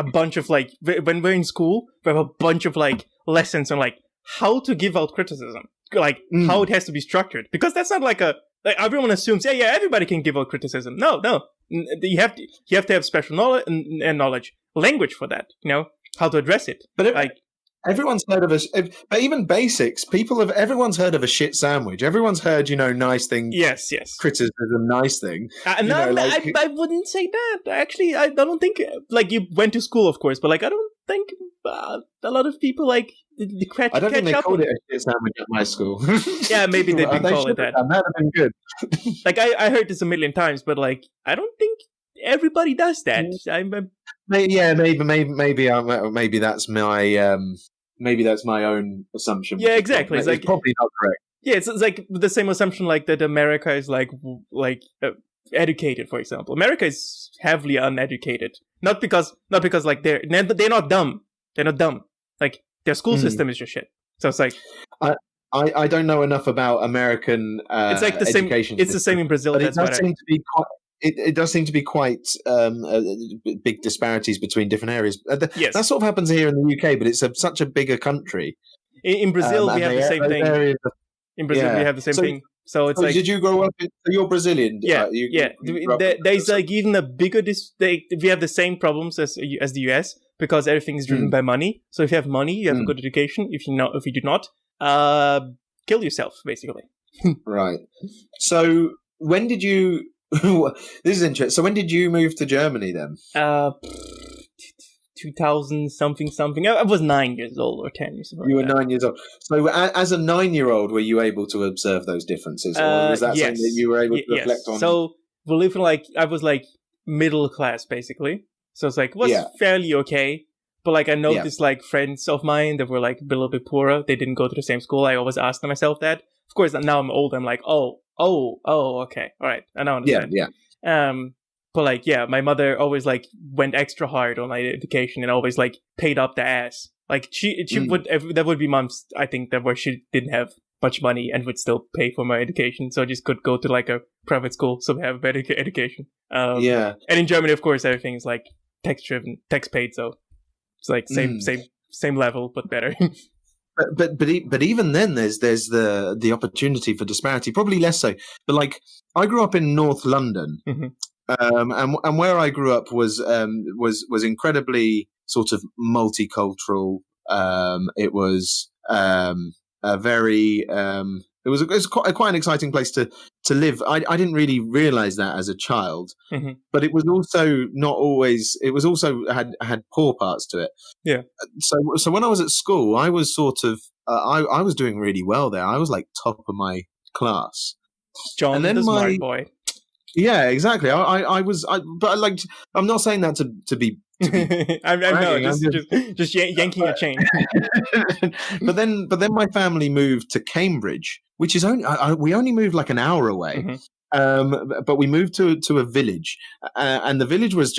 A: bunch of when we're in school, we have a bunch of lessons on how to give out criticism. How it has to be structured, because that's not everyone assumes everybody can give out criticism. No, you have to have special knowledge, language for that, how to address it.
B: But everyone's heard of but even basics, everyone's heard of a shit sandwich. Everyone's heard, nice thing.
A: Yes.
B: Criticism, nice thing.
A: I wouldn't say that. Actually, I don't think you went to school, of course, but I don't think a lot of people
B: I don't think they called it a shit sandwich at my school.
A: Yeah, maybe they did call it that.
B: That would have been good.
A: I heard this a million times, but I don't think everybody does that.
B: Maybe that's my own assumption.
A: Yeah, exactly.
B: It's probably not correct.
A: Yeah, it's the same assumption that America is educated, for example. America is heavily uneducated. Not because they're not dumb. They're not dumb. Their school system is just shit. So it's
B: I don't know enough about American
A: it's the
B: education
A: same. It's the same in Brazil.
B: But it does seem to be quite big disparities between different areas.
A: Yes.
B: That sort of happens here in the UK, but it's such a bigger country.
A: In Brazil, we have the same thing. In Brazil, we have the same thing. So it's
B: did you grow up? You're Brazilian.
A: Yeah, There's even a bigger. We have the same problems as the US, because everything is driven by money. So if you have money, you have a good education. If you do not, kill yourself, basically.
B: Right. So when did you? This is interesting. So when did you move to Germany then?
A: 2000 something. I was 9 years old or 10 years old.
B: You were 9 years old. So as a 9-year-old, were you able to observe those differences, or was that something that you were able to reflect on?
A: So we live in I was middle class, basically. So it's it was fairly okay. But I noticed friends of mine that were a little bit poorer. They didn't go to the same school. I always asked myself that. Of course, now I'm old. I'm okay, all right, I now understand.
B: Yeah.
A: But my mother always went extra hard on my education and always paid up the ass. She would. There would be months, I think, where she didn't have much money and would still pay for my education, so I just could go to a private school, so we have a better education. And in Germany, of course, everything is tax driven, tax paid, so it's same level but better.
B: But even then, there's the opportunity for disparity. Probably less so. But I grew up in North London, and where I grew up was incredibly sort of multicultural. It was a very it was quite an exciting place to live. I didn't really realize that as a child, but it was also not always. It was also had poor parts to it.
A: Yeah.
B: So when I was at school, I was sort of I was doing really well there. I was top of my class.
A: John, the smart boy.
B: Yeah, exactly. I was, but I'm not saying that to be.
A: I'm just yanking a chain.
B: But then my family moved to Cambridge, which is we only moved an hour away. But we moved to a village, and the village was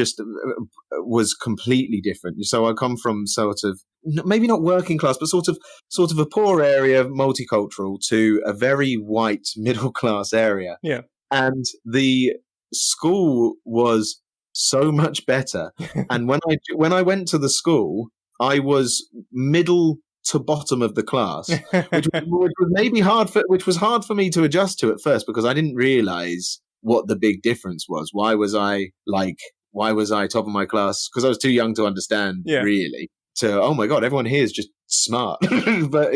B: completely different. So I come from sort of maybe not working class, but sort of a poor area, multicultural, to a very white middle class area.
A: Yeah.
B: And the school was so much better. And when I went to the school, I was middle to bottom of the class, which was hard for me to adjust to at first, because I didn't realize what the big difference was. Why was I top of my class? Because I was too young to understand, really. So, oh my God, everyone here is just smart. but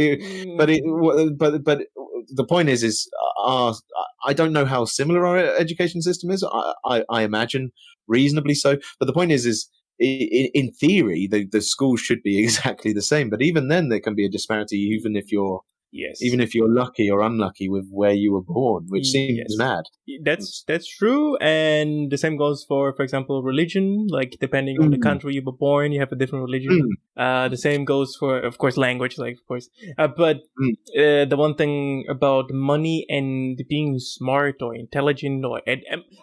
B: the point is I don't know how similar our education system is. I imagine reasonably so. But the point is in theory, the schools should be exactly the same. But even then, there can be a disparity, even if you're lucky or unlucky with where you were born, which seems mad.
A: That's true. And the same goes for example, religion. Like, depending on the country you were born, you have a different religion. The same goes for, of course, language, like, of course. But the one thing about money and being smart or intelligent, or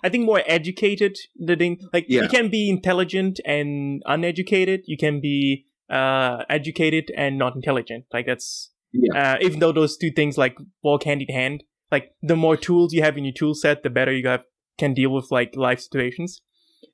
A: I think more educated, the thing, like, you can be intelligent and uneducated. You can be educated and not intelligent. Like, that's... even though those two things like walk hand in hand, like, the more tools you have in your tool set, the better you can deal with like life situations.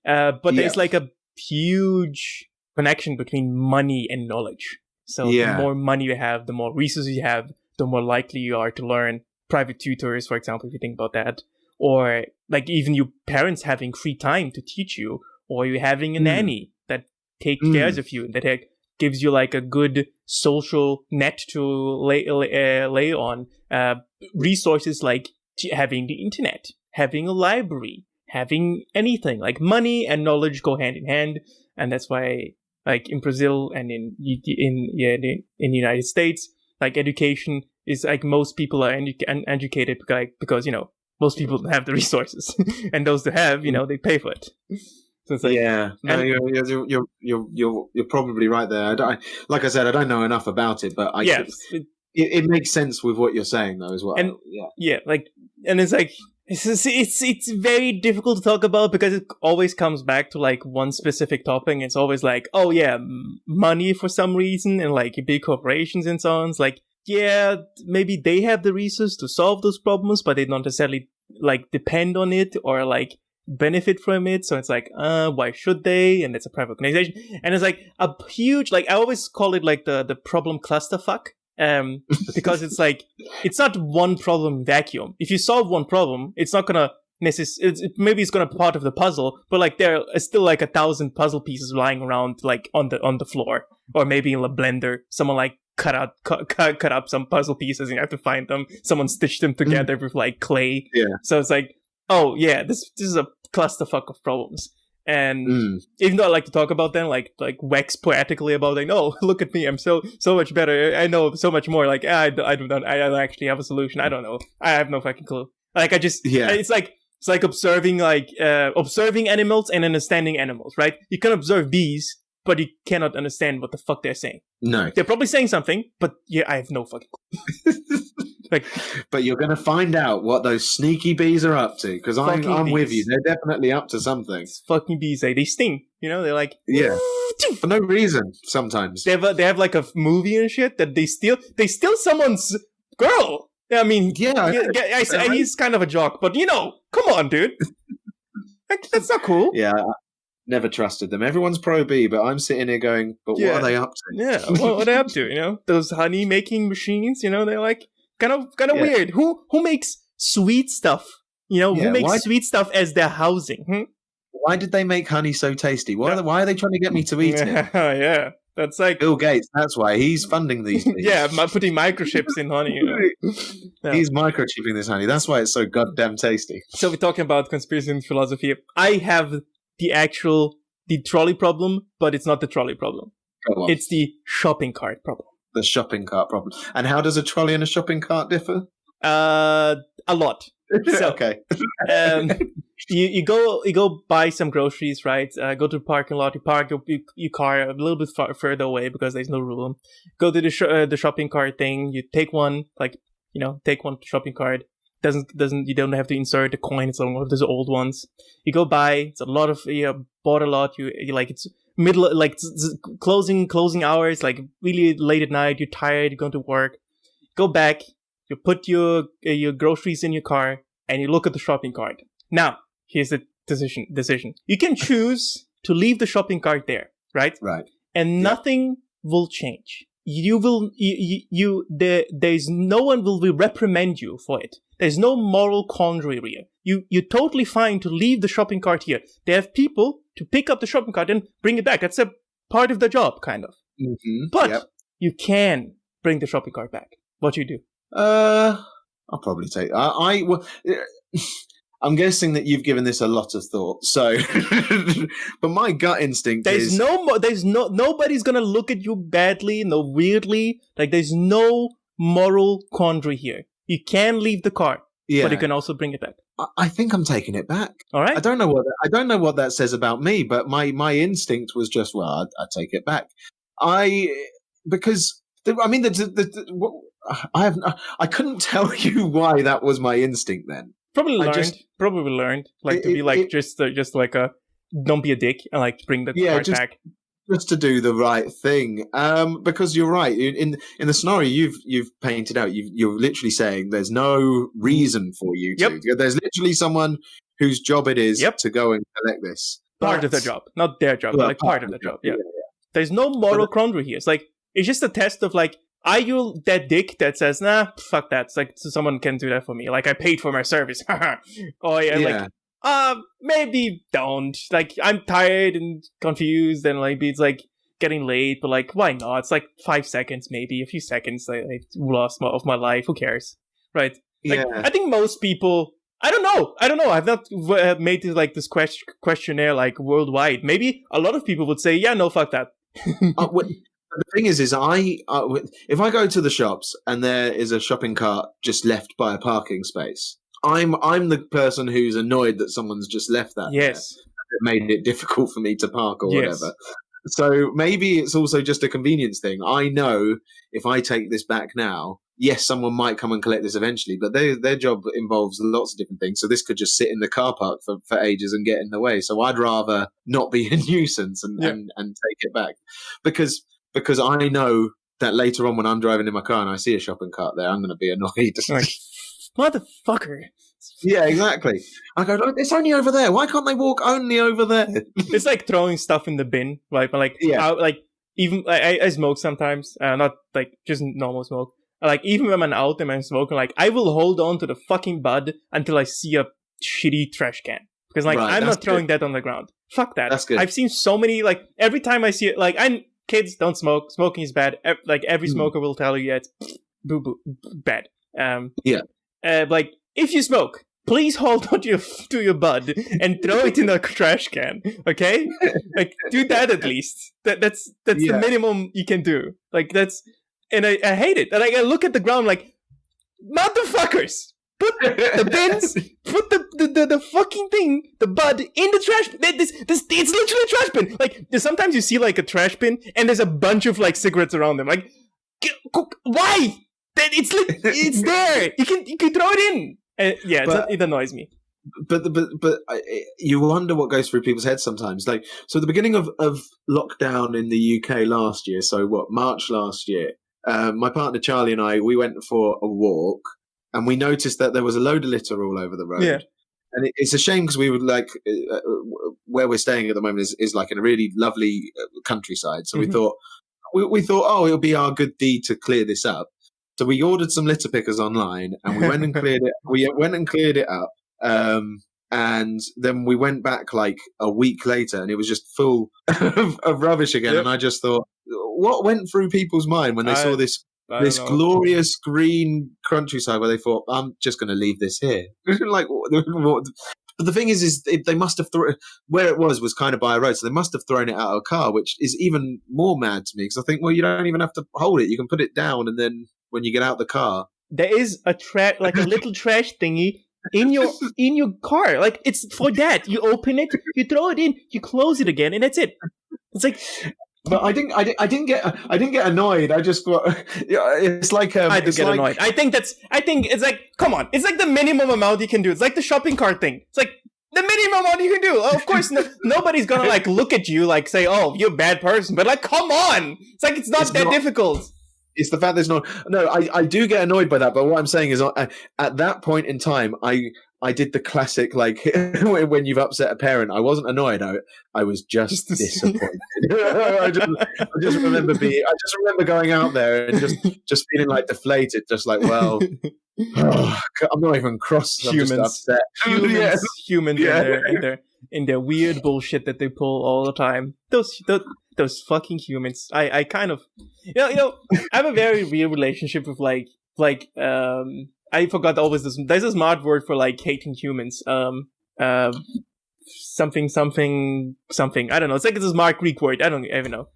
A: But there's like a huge connection between money and knowledge. So the more money you have, the more resources you have, the more likely you are to learn. Private tutors, for example, if you think about that, or like even your parents having free time to teach you, or you having a nanny that takes care of you, that gives you like a good social net to lay on. Resources like having the internet, having a library, having anything. Like, money and knowledge go hand in hand, and that's why, like, in Brazil and in the United States, like, education is like, most people are uneducated because most people don't have the resources, and those that have, they pay for it. So it's like, you're probably right there. Like I said, I don't know enough about it, but it makes sense with what you're saying though as well. And and it's like it's very difficult to talk about, because it always comes back to like one specific topic. It's always like, oh yeah, money for some reason, and like big corporations and so on. It's like, yeah, maybe they have the resources to solve those problems, but they don't necessarily like depend on it or like benefit from it. So it's like, why should they? And it's a private organization, and it's like a huge, like, I always call it like the problem clusterfuck, because it's like, it's not one problem vacuum. If you solve one problem, it's not gonna maybe it's gonna be part of the puzzle, but like there are still like 1,000 puzzle pieces lying around like on the floor, or maybe in a blender someone like cut up some puzzle pieces and you have to find them. Someone stitched them together with like clay. So it's like, oh yeah, this is a clusterfuck of problems. And even though I like to talk about them, like wax poetically about, like, oh, look at me, I'm so much better, I know so much more. Like, I don't actually have a solution. I don't know. I have no fucking clue. Like, I just it's like observing animals and understanding animals, right? You can observe bees, but you cannot understand what the fuck they're saying. No, they're probably saying something, but I have no fucking clue. Like,
B: but you're going to find out what those sneaky bees are up to, because I'm with you. They're definitely up to something.
A: It's fucking bees, they sting. They're like,
B: for no reason. Sometimes
A: they have like a movie and shit that they steal someone's girl. I mean, he's kind of a jock, but come on, dude. That's not cool.
B: Yeah. Never trusted them. Everyone's pro bee, but I'm sitting here going, but what are they up to?
A: Yeah, what are they up to? Those honey making machines, they're like kind of weird. Who makes sweet stuff? Who makes sweet stuff as their housing?
B: Why did they make honey so tasty? Why are they trying to get me to eat it?
A: Yeah, that's like
B: Bill Gates. That's why he's funding these things.
A: Yeah, putting microchips in honey.
B: Yeah. He's microchipping this honey. That's why it's so goddamn tasty.
A: So we're talking about conspiracy and philosophy. I have the trolley problem, but it's not the trolley problem. It's the shopping cart problem.
B: The shopping cart problem. And how does a trolley and a shopping cart differ?
A: A lot. So,
B: okay.
A: You go buy some groceries, right? Go to the parking lot. You park your car a little bit further away because there's no room. Go to the shopping cart thing. You take one, take one shopping cart. You don't have to insert the coin. It's one of those old ones. You go buy. It's a lot of bought a lot. You like, it's middle, like closing hours, like really late at night. You're tired. You're going to work. Go back. You put your groceries in your car and you look at the shopping cart. Now here's the decision. You can choose to leave the shopping cart there, right?
B: Right.
A: And nothing will change. There's no one will reprimand you for it. There's no moral quandary here. You're totally fine to leave the shopping cart here. They have people to pick up the shopping cart and bring it back. That's a part of the job, kind of.
B: Mm-hmm.
A: But you can bring the shopping cart back. What you do?
B: I'll probably take. I'm guessing that you've given this a lot of thought. So, but my gut instinct is
A: nobody's gonna look at you badly, no weirdly. Like there's no moral quandary here. You can leave the cart, but you can also bring it back.
B: I think I'm taking it back.
A: All right.
B: I don't know what that says about me, but my instinct was just, well, I'd take it back. I couldn't tell you why that was my instinct then.
A: Probably learned, like to be like just like a don't be a dick and like bring the cart back.
B: Just to do the right thing, because you're right. In the scenario you've painted out, you're literally saying there's no reason for you to. Yep. There's literally someone whose job it is to go and collect this.
A: Part of the job, not their job, but like part of the job. Yeah. There's no moral quandary here. It's like it's just a test of like, are you that dick that says, nah, fuck that? It's like so someone can do that for me. Like I paid for my service. Like. Maybe don't. Like, I'm tired and confused, and maybe it's like getting late, but like, why not? It's like 5 seconds, maybe a few seconds. I lost of my life. Who cares, right? Like, I think most people. I don't know. I've not made this like this questionnaire like worldwide. Maybe a lot of people would say, yeah, no, fuck that.
B: The thing is if I go to the shops and there is a shopping cart just left by a parking space. I'm the person who's annoyed that someone's just left that.
A: Yes.
B: It made it difficult for me to park or whatever. So maybe it's also just a convenience thing. I know if I take this back now, yes, someone might come and collect this eventually, but their job involves lots of different things. So this could just sit in the car park for ages and get in the way. So I'd rather not be a nuisance and take it back. Because I know that later on when I'm driving in my car and I see a shopping cart there, I'm going to be annoyed.
A: Like, motherfucker.
B: Yeah, exactly. I go, it's only over there. Why can't they walk only over there?
A: It's like throwing stuff in the bin, right? But like, even I smoke sometimes, not like just normal smoke. Like even when I'm out and I'm smoking, like I will hold on to the fucking bud until I see a shitty trash can because like I'm not throwing that on the ground. Fuck that.
B: That's good.
A: I've seen so many like every time I see it, like kids don't smoke. Smoking is bad. Like every smoker will tell you it's bad. Like if you smoke, please hold on to your bud and throw it in a trash can. Okay, like do that at least. That's the minimum you can do. Like that's, and I hate it. And like I look at the ground like, motherfuckers, put the bins, put the fucking thing, the bud in the trash. It's literally a trash bin. Like sometimes you see like a trash bin and there's a bunch of like cigarettes around them. Like why? It's there. You can throw it in. It annoys me.
B: But you wonder what goes through people's heads sometimes. Like, so the beginning of lockdown in the UK last year, March last year, my partner Charlie and I, we went for a walk and we noticed that there was a load of litter all over the road. Yeah. And it's a shame because we would like, where we're staying at the moment is like in a really lovely countryside. So we thought, oh, it'll be our good deed to clear this up. So we ordered some litter pickers online, and we went and cleared it. We went and cleared it up, and then we went back like a week later, and it was just full of rubbish again. Yep. And I just thought, what went through people's mind when they saw this glorious green countryside, where they thought, I'm just going to leave this here? Like, what? But the thing is they must have thrown where it was kind of by a road, so they must have thrown it out of a car, which is even more mad to me because I think, well, you don't even have to hold it; you can put it down, and then when you get out the car,
A: there is a like a little trash thingy in your car. Like it's for that. You open it, you throw it in, you close it again, and that's it. It's like.
B: But I didn't get annoyed. I just got. It's like
A: I didn't get annoyed. I think it's like, come on. It's like the minimum amount you can do. It's like the shopping cart thing. It's like the minimum amount you can do. Oh, of course, nobody's gonna like look at you like say, "Oh, you're a bad person." But like, come on. It's like it's not difficult.
B: It's the fact there's no. I do get annoyed by that. But what I'm saying is, at that point in time, I I did the classic, like, when you've upset a parent. I wasn't annoyed. I was just disappointed. I just remember going out there and just feeling like deflated, just like, well, I'm not even cross. I'm just upset.
A: Humans in their weird bullshit that they pull all the time. Those fucking humans. I kind of, I have a very weird relationship with like I forgot always this. There's a smart word for like hating humans. Something. I don't know. It's like it's a smart Greek word. I don't even know.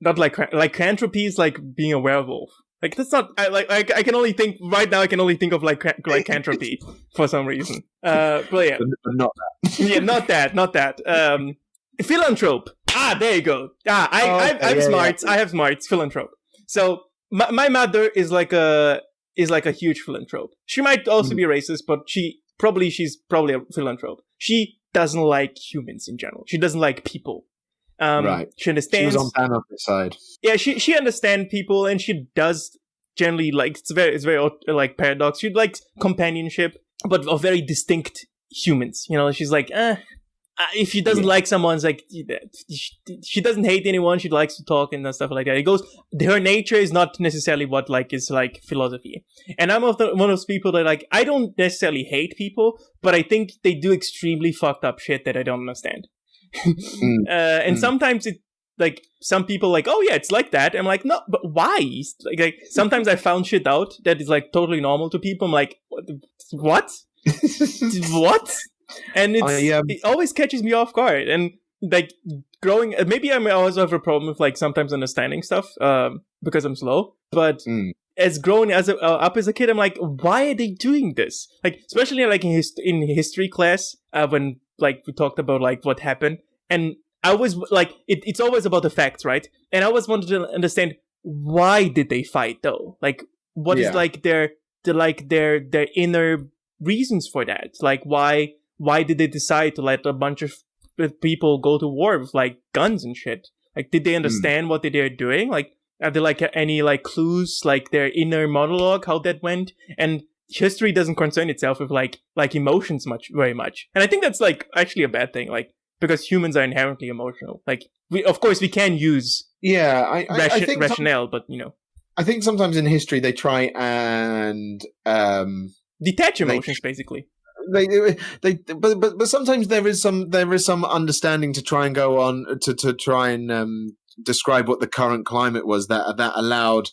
A: Not like lycanthropy is like being a werewolf. Like that's not. I can only think right now. I can only think of lycanthropy for some reason. But yeah,
B: but not that.
A: Yeah, not that. Philanthrope. There you go. I have smarts. I have smarts. Philanthrope. So my mother is like a huge philanthrope. She might also be racist, but she's probably a philanthrope. She doesn't like humans in general. She doesn't like people.
B: Right.
A: She understands.
B: She was on Thanos' side.
A: Yeah, she understands people, and she does generally like it's very like paradox. She likes companionship, but of very distinct humans. She's like, if she doesn't like someone, it's like she doesn't hate anyone. She likes to talk and stuff like that. It goes. Her nature is not necessarily what is like philosophy. And I'm one of those people that like I don't necessarily hate people, but I think they do extremely fucked up shit that I don't understand. And sometimes it like some people like, oh yeah, it's like that. I'm like, no, but why? Like sometimes I found shit out that is like totally normal to people. I'm like, what? What? And it always catches me off guard. And like growing, maybe I also have a problem with like sometimes understanding stuff because I'm slow. But as growing up as a kid, I'm like, why are they doing this? Like especially like in history class when like we talked about like what happened, and I was like, it's always about the facts, right? And I always wanted to understand why did they fight though? Like what is like their inner reasons for that? Like why did they decide to let a bunch of people go to war with like guns and shit? Like did they understand what they're doing? Like are there like any like clues, like their inner monologue, how that went? And history doesn't concern itself with like emotions very much. And I think that's like actually a bad thing, like because humans are inherently emotional. Like of course we can use
B: I think
A: rationale, but
B: I think sometimes in history they try and
A: detach emotions basically.
B: But sometimes there is some understanding to try and go on to try and describe what the current climate was that allowed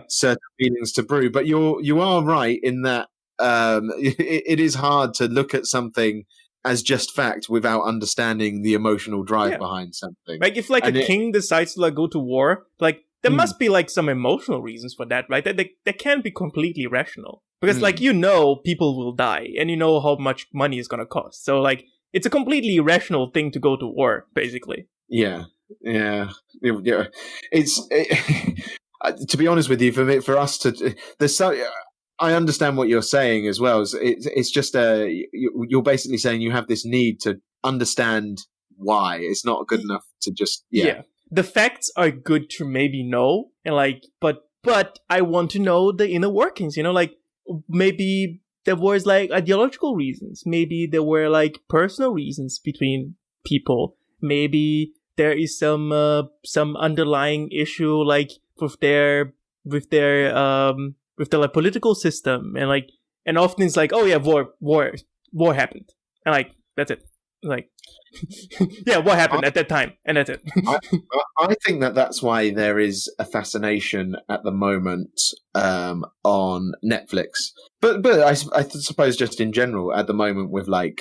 B: certain feelings to brew. But you are right in that it is hard to look at something as just fact without understanding the emotional drive behind something.
A: Like if like a king decides to like go to war, like there must be like some emotional reasons for that, right? That can't be completely rational. Because like people will die and how much money is gonna cost. So like it's a completely irrational thing to go to war, basically.
B: Yeah. It's to be honest with you, for us to there's so. I understand what you're saying as well. It's just you're basically saying you have this need to understand why. It's not good enough to just
A: The facts are good to maybe know, and like, but I want to know the inner workings. Like maybe there was like ideological reasons. Maybe there were like personal reasons between people. Maybe there is some underlying issue like with their like political system, and often it's like, oh yeah, war happened, and like that's it. Like what happened at that time, and that's it.
B: I think that's why there is a fascination at the moment on Netflix, but I suppose just in general at the moment with like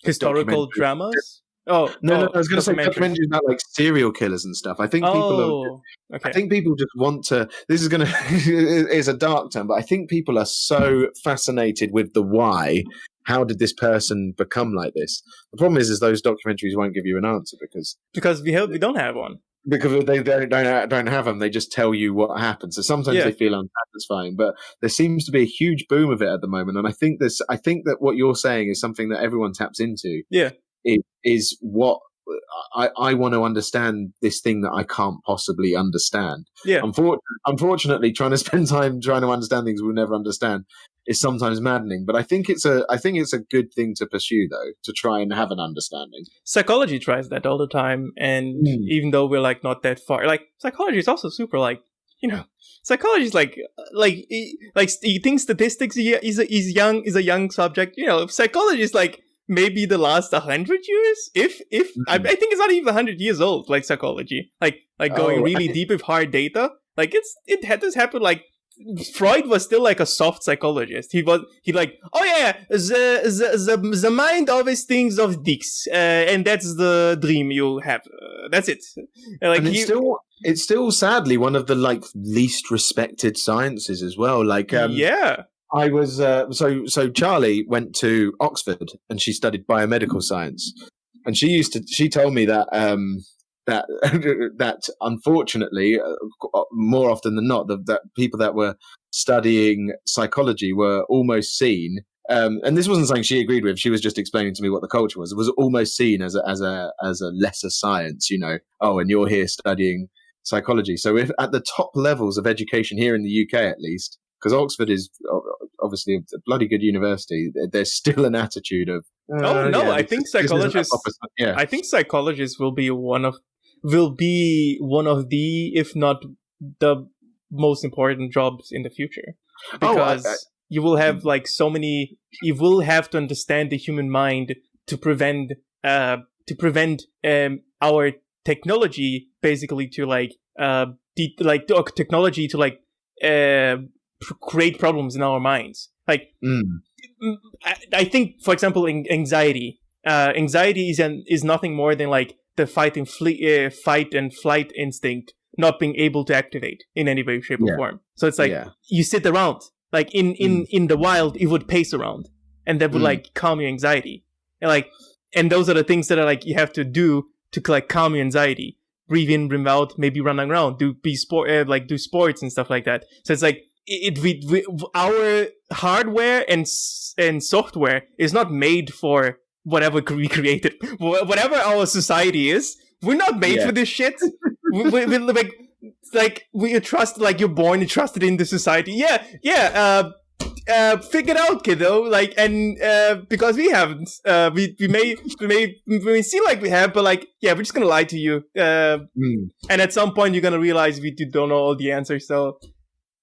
B: historical
A: dramas.
B: No, I was going to say documentaries about like serial killers and stuff. I think I think people just want to. This is going to is a dark term, but I think people are so fascinated with the why. How did this person become like this? The problem is those documentaries won't give you an answer because
A: we don't have one.
B: Because they don't have them. They just tell you what happened. So sometimes they feel unsatisfying, but there seems to be a huge boom of it at the moment. And I think that what you're saying is something that everyone taps into.
A: Yeah.
B: Is what I want to understand, this thing that I can't possibly understand.
A: Yeah.
B: Unfortunately, trying to spend time trying to understand things we'll never understand is sometimes maddening. But I think it's a good thing to pursue, though, to try and have an understanding.
A: Psychology tries that all the time, and even though we're like not that far, like psychology is also super like, you know, psychology is like you think statistics is a young subject. You know, psychology is like maybe the last 100 years, if I think it's not even 100 years old. Like psychology, like going really deep with hard data. Like it had this happen. Like Freud was still like a soft psychologist. He like, oh yeah, the mind always thinks of dicks, and that's the dream you have. That's it. Like
B: and it's still sadly one of the like least respected sciences as well. Like I was so Charlie went to Oxford and she studied biomedical science, and she told me that that unfortunately, more often than not, that people that were studying psychology were almost seen. And this wasn't something she agreed with. She was just explaining to me what the culture was. It was almost seen as a lesser science, you know. Oh, and you're here studying psychology. So if at the top levels of education here in the UK, at least, because Oxford is obviously a bloody good university, there's still an attitude of
A: I think psychologists. I think psychologists will be one of the, if not the most important jobs in the future, because you will have like so many. You will have to understand the human mind to prevent our technology basically to technology to create problems in our minds. Like I think, for example, anxiety. Anxiety is nothing more than like the fight and flight instinct not being able to activate in any way, shape, or form. So it's like you sit around, like in the wild, you would pace around, and that would like calm your anxiety, and those are the things that are like you have to do to like calm your anxiety. Breathe in, breathe out, maybe run around, do sports and stuff like that. So it's like our hardware and software is not made for whatever we created, whatever our society is. We're not made for this shit. we trust, like you're born and trusted in the society. Figure it out, kiddo. Like, and because we haven't, we may seem like we have, but like, we're just gonna lie to you. And at some point, you're gonna realize we don't know all the answers. So.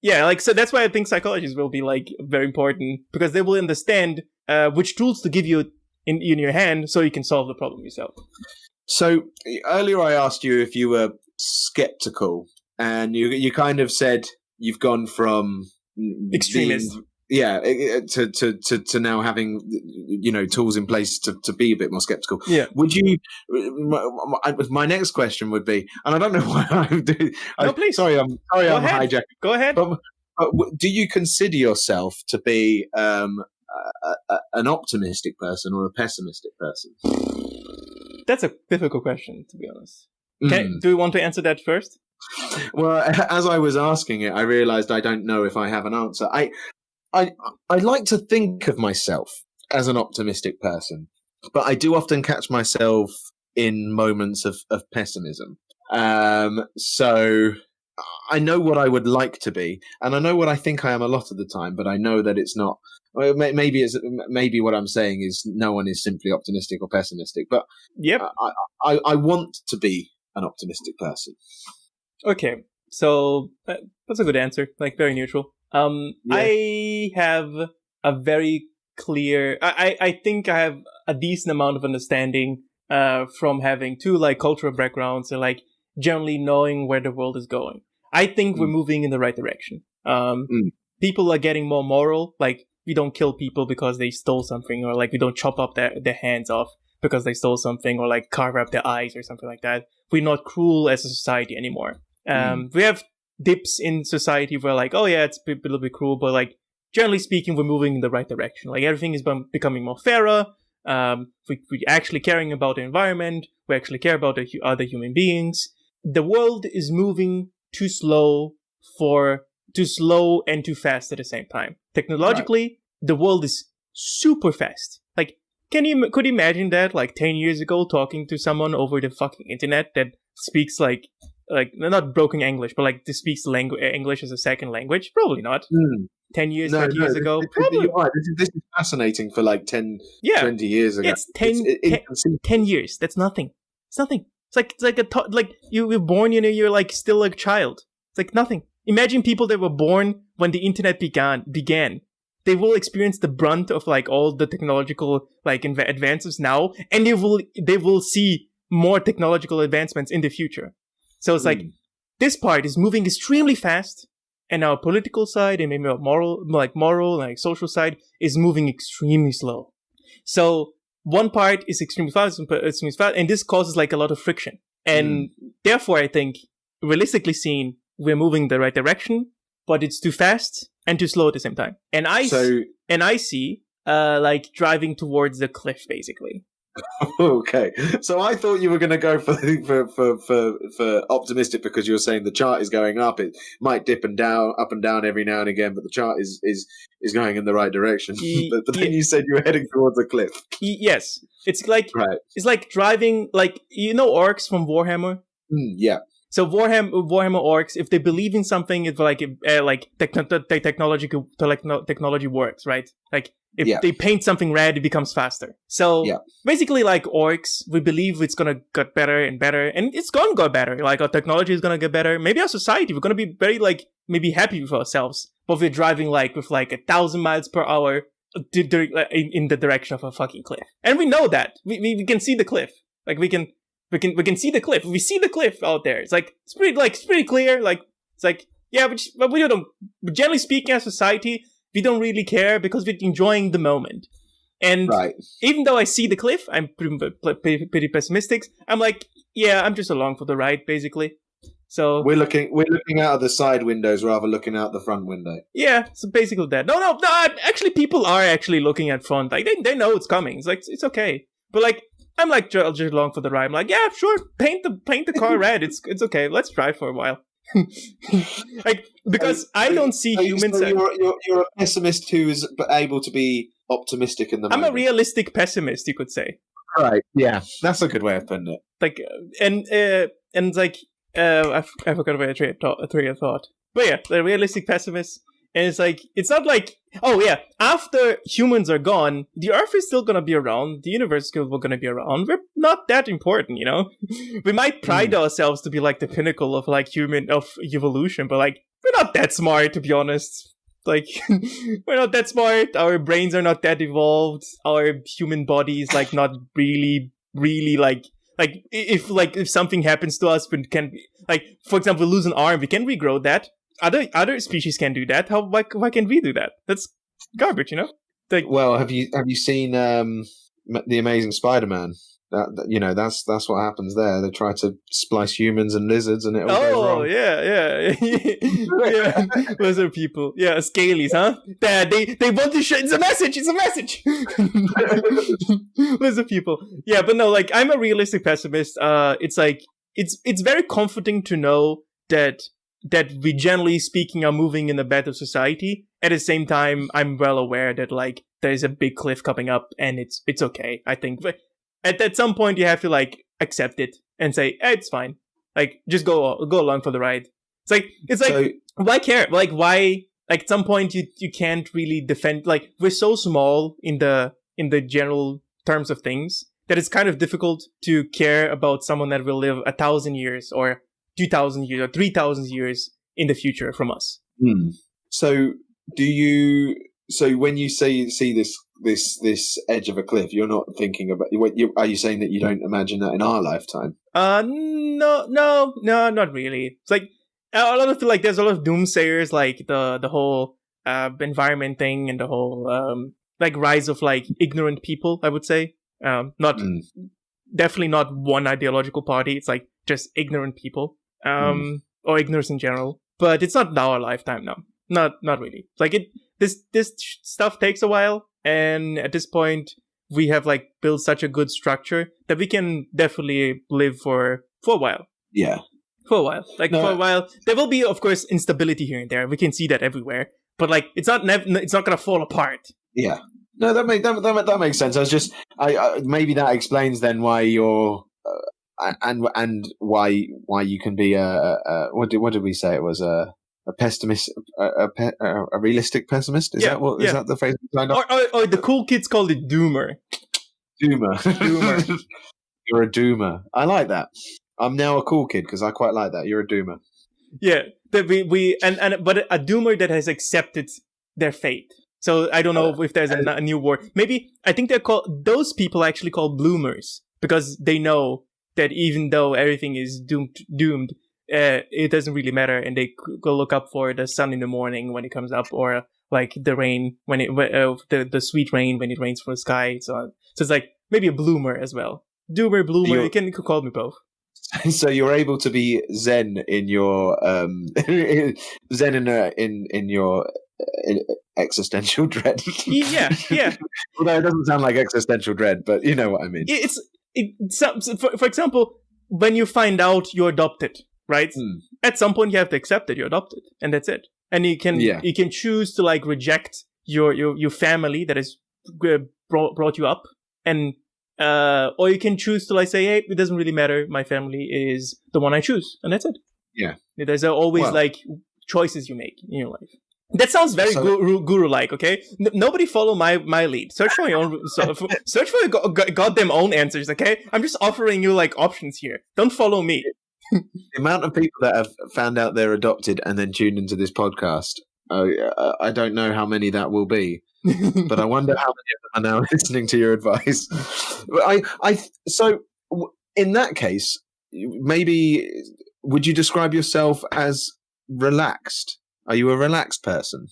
A: Yeah, so that's why I think psychologists will be like very important, because they will understand which tools to give you in your hand so you can solve the problem yourself. So
B: earlier I asked you if you were skeptical, and you kind of said you've gone from
A: extremist.
B: To now having, you know, tools in place to be a bit more skeptical.
A: Yeah.
B: Would you? My next question would be, and I don't know why I'm doing.
A: No, please.
B: I'm hijacking.
A: Go ahead.
B: But do you consider yourself to be an optimistic person or a pessimistic person?
A: That's a difficult question, to be honest. Do you want to answer that first?
B: Well, as I was asking it, I realized I don't know if I have an answer. I like to think of myself as an optimistic person, but I do often catch myself in moments of pessimism. So I know what I would like to be, and I know what I think I am a lot of the time, but I know that it's not. Maybe what I'm saying is no one is simply optimistic or pessimistic, but I want to be an optimistic person.
A: Okay, so that's a good answer. Like very neutral. I have a very clear. I think I have a decent amount of understanding from having two like cultural backgrounds and like generally knowing where the world is going. I think we're moving in the right direction. People are getting more moral. Like we don't kill people because they stole something, or like we don't chop up their hands off because they stole something, or like carve up their eyes or something like that. We're not cruel as a society anymore. We have dips in society where like, oh yeah, it's a little bit cruel, but like generally speaking, we're moving in the right direction. Like everything is becoming more fairer. We're actually caring about the environment. We actually care about the other human beings. The world is moving too slow and too fast at the same time. Technologically, the world is super fast. Like, could you imagine that? Like 10 years ago, talking to someone over the fucking internet that speaks like not broken English, but like speaks English as a second language? Probably not. 10 years, 20 years ago? Probably.
B: This is fascinating for like 10, 20 years ago.
A: Yeah, it's 10 years. That's nothing. It's nothing. It's like you were born, you're like still a child. It's like nothing. Imagine people that were born when the internet began. They will experience the brunt of like all the technological like advances now, and they will see more technological advancements in the future. So it's like this part is moving extremely fast, and our political side and maybe our moral, like social side is moving extremely slow. So one part is extremely fast, and this causes like a lot of friction. And therefore, I think realistically seen, we're moving the right direction, but it's too fast and too slow at the same time. And I see like driving towards the cliff, basically.
B: Okay, so I thought you were going to go for optimistic because you were saying the chart is going up. It might dip up and down every now and again, but the chart is going in the right direction. But then you said you were heading towards a cliff. Yes,
A: it's like It's like driving, like orcs from Warhammer.
B: Yeah.
A: So Warhammer orcs, if they believe in something, it's like technology works, right? Like if they paint something red, it becomes faster. So basically, like orcs, we believe it's gonna get better and better, and it's gonna go better. Like our technology is gonna get better. Maybe our society, we're gonna be very like maybe happy with ourselves, but we're driving like with like 1,000 miles per hour in the direction of a fucking cliff, and we know that we can see the cliff. Like we can see the cliff. We see the cliff out there. It's pretty clear. Like it's like but we don't. Generally speaking, as society, we don't really care because we're enjoying the moment. And even though I see the cliff, I'm pretty pessimistic. I'm like, I'm just along for the ride, basically. So
B: we're looking out of the side windows rather looking out the front window.
A: Yeah, so basically that. No. Actually, people are actually looking at front. Like they know it's coming. It's like it's okay. But like. I'm like just along for the ride. I'm like, yeah, sure, paint the car red. It's okay. Let's drive for a while. Like because I don't see humans.
B: So you're a pessimist who is able to be optimistic in the moment.
A: I'm a realistic pessimist, you could say.
B: Right. Yeah, that's a good way of putting it.
A: Like and like I forgot about a train of thought. But yeah, the realistic pessimist. And it's like, it's not like, after humans are gone, the Earth is still going to be around, the universe is still going to be around. We're not that important, We might pride ourselves to be like the pinnacle of like of evolution, but like, we're not that smart, to be honest. Like, we're not that smart, our brains are not that evolved, our human bodies like not really like if something happens to us, we can, like, for example, lose an arm, we can regrow that. Other species can do that. Why can't we do that? That's garbage, Like,
B: well, have you seen the Amazing Spider-Man? That's what happens there. They try to splice humans and lizards, and it all goes wrong.
A: Oh yeah. Lizard people, scalies, huh? They want to show. It's a message. Lizard people, but no, like I'm a realistic pessimist. It's like it's very comforting to know that we, generally speaking, are moving in a better society. At the same time, I'm well aware that like there's a big cliff coming up, and it's okay. I think, but at some point you have to like accept it and say, it's fine. Like just go along for the ride. It's like why care? Like why? Like at some point you can't really defend. Like we're so small in the general terms of things that it's kind of difficult to care about someone that will live 1,000 years or 2,000 years or 3,000 years in the future from us.
B: So when you see this edge of a cliff, you're not thinking about. Are you saying that you don't imagine that in our lifetime?
A: No, not really. It's like a lot of there's a lot of doomsayers, like the whole environment thing and the whole like rise of like ignorant people. I would say definitely not one ideological party. It's like just ignorant people. Or ignorance in general, but it's not our lifetime now. Not really. Like this stuff takes a while, and at this point, we have like built such a good structure that we can definitely live for a while.
B: Yeah,
A: for a while. Like for a while, there will be, of course, instability here and there. We can see that everywhere, but like it's not gonna fall apart.
B: Yeah. No, that makes sense. I was just, maybe that explains then why you're. And why you can be what did we say it was a pessimist, a realistic pessimist. Is that the phrase we signed off?
A: Or the cool kids called it doomer.
B: Doomer. You're a doomer. I like that. I'm now a cool kid because I quite like that. You're a doomer.
A: Yeah, but a doomer that has accepted their fate. So I don't know if there's a new word. Maybe I think those people are actually called bloomers because they know that even though everything is doomed, it doesn't really matter, and they go look up for the sun in the morning when it comes up, or like the rain the sweet rain when it rains from the sky. So it's like maybe a bloomer as well. Doomer, bloomer. You can call me both.
B: So you're able to be zen in your zen in your existential dread.
A: Yeah.
B: Although it doesn't sound like existential dread, but you know what I mean.
A: For example, when you find out you're adopted, right? At some point you have to accept that you're adopted, and that's it. And you can choose to like reject your family that has brought you up, and or you can choose to like say, hey, it doesn't really matter. My family is the one I choose, and that's it.
B: Yeah.
A: There's always like choices you make in your life. That sounds very guru-like, okay? Nobody follow my lead. Search for your own. Search for your goddamn own answers, okay? I'm just offering you like options here. Don't follow me.
B: The amount of people that have found out they're adopted and then tuned into this podcast, I don't know how many that will be, but I wonder how many of them are now listening to your advice. So in that case, maybe would you describe yourself as relaxed? Are you a relaxed person?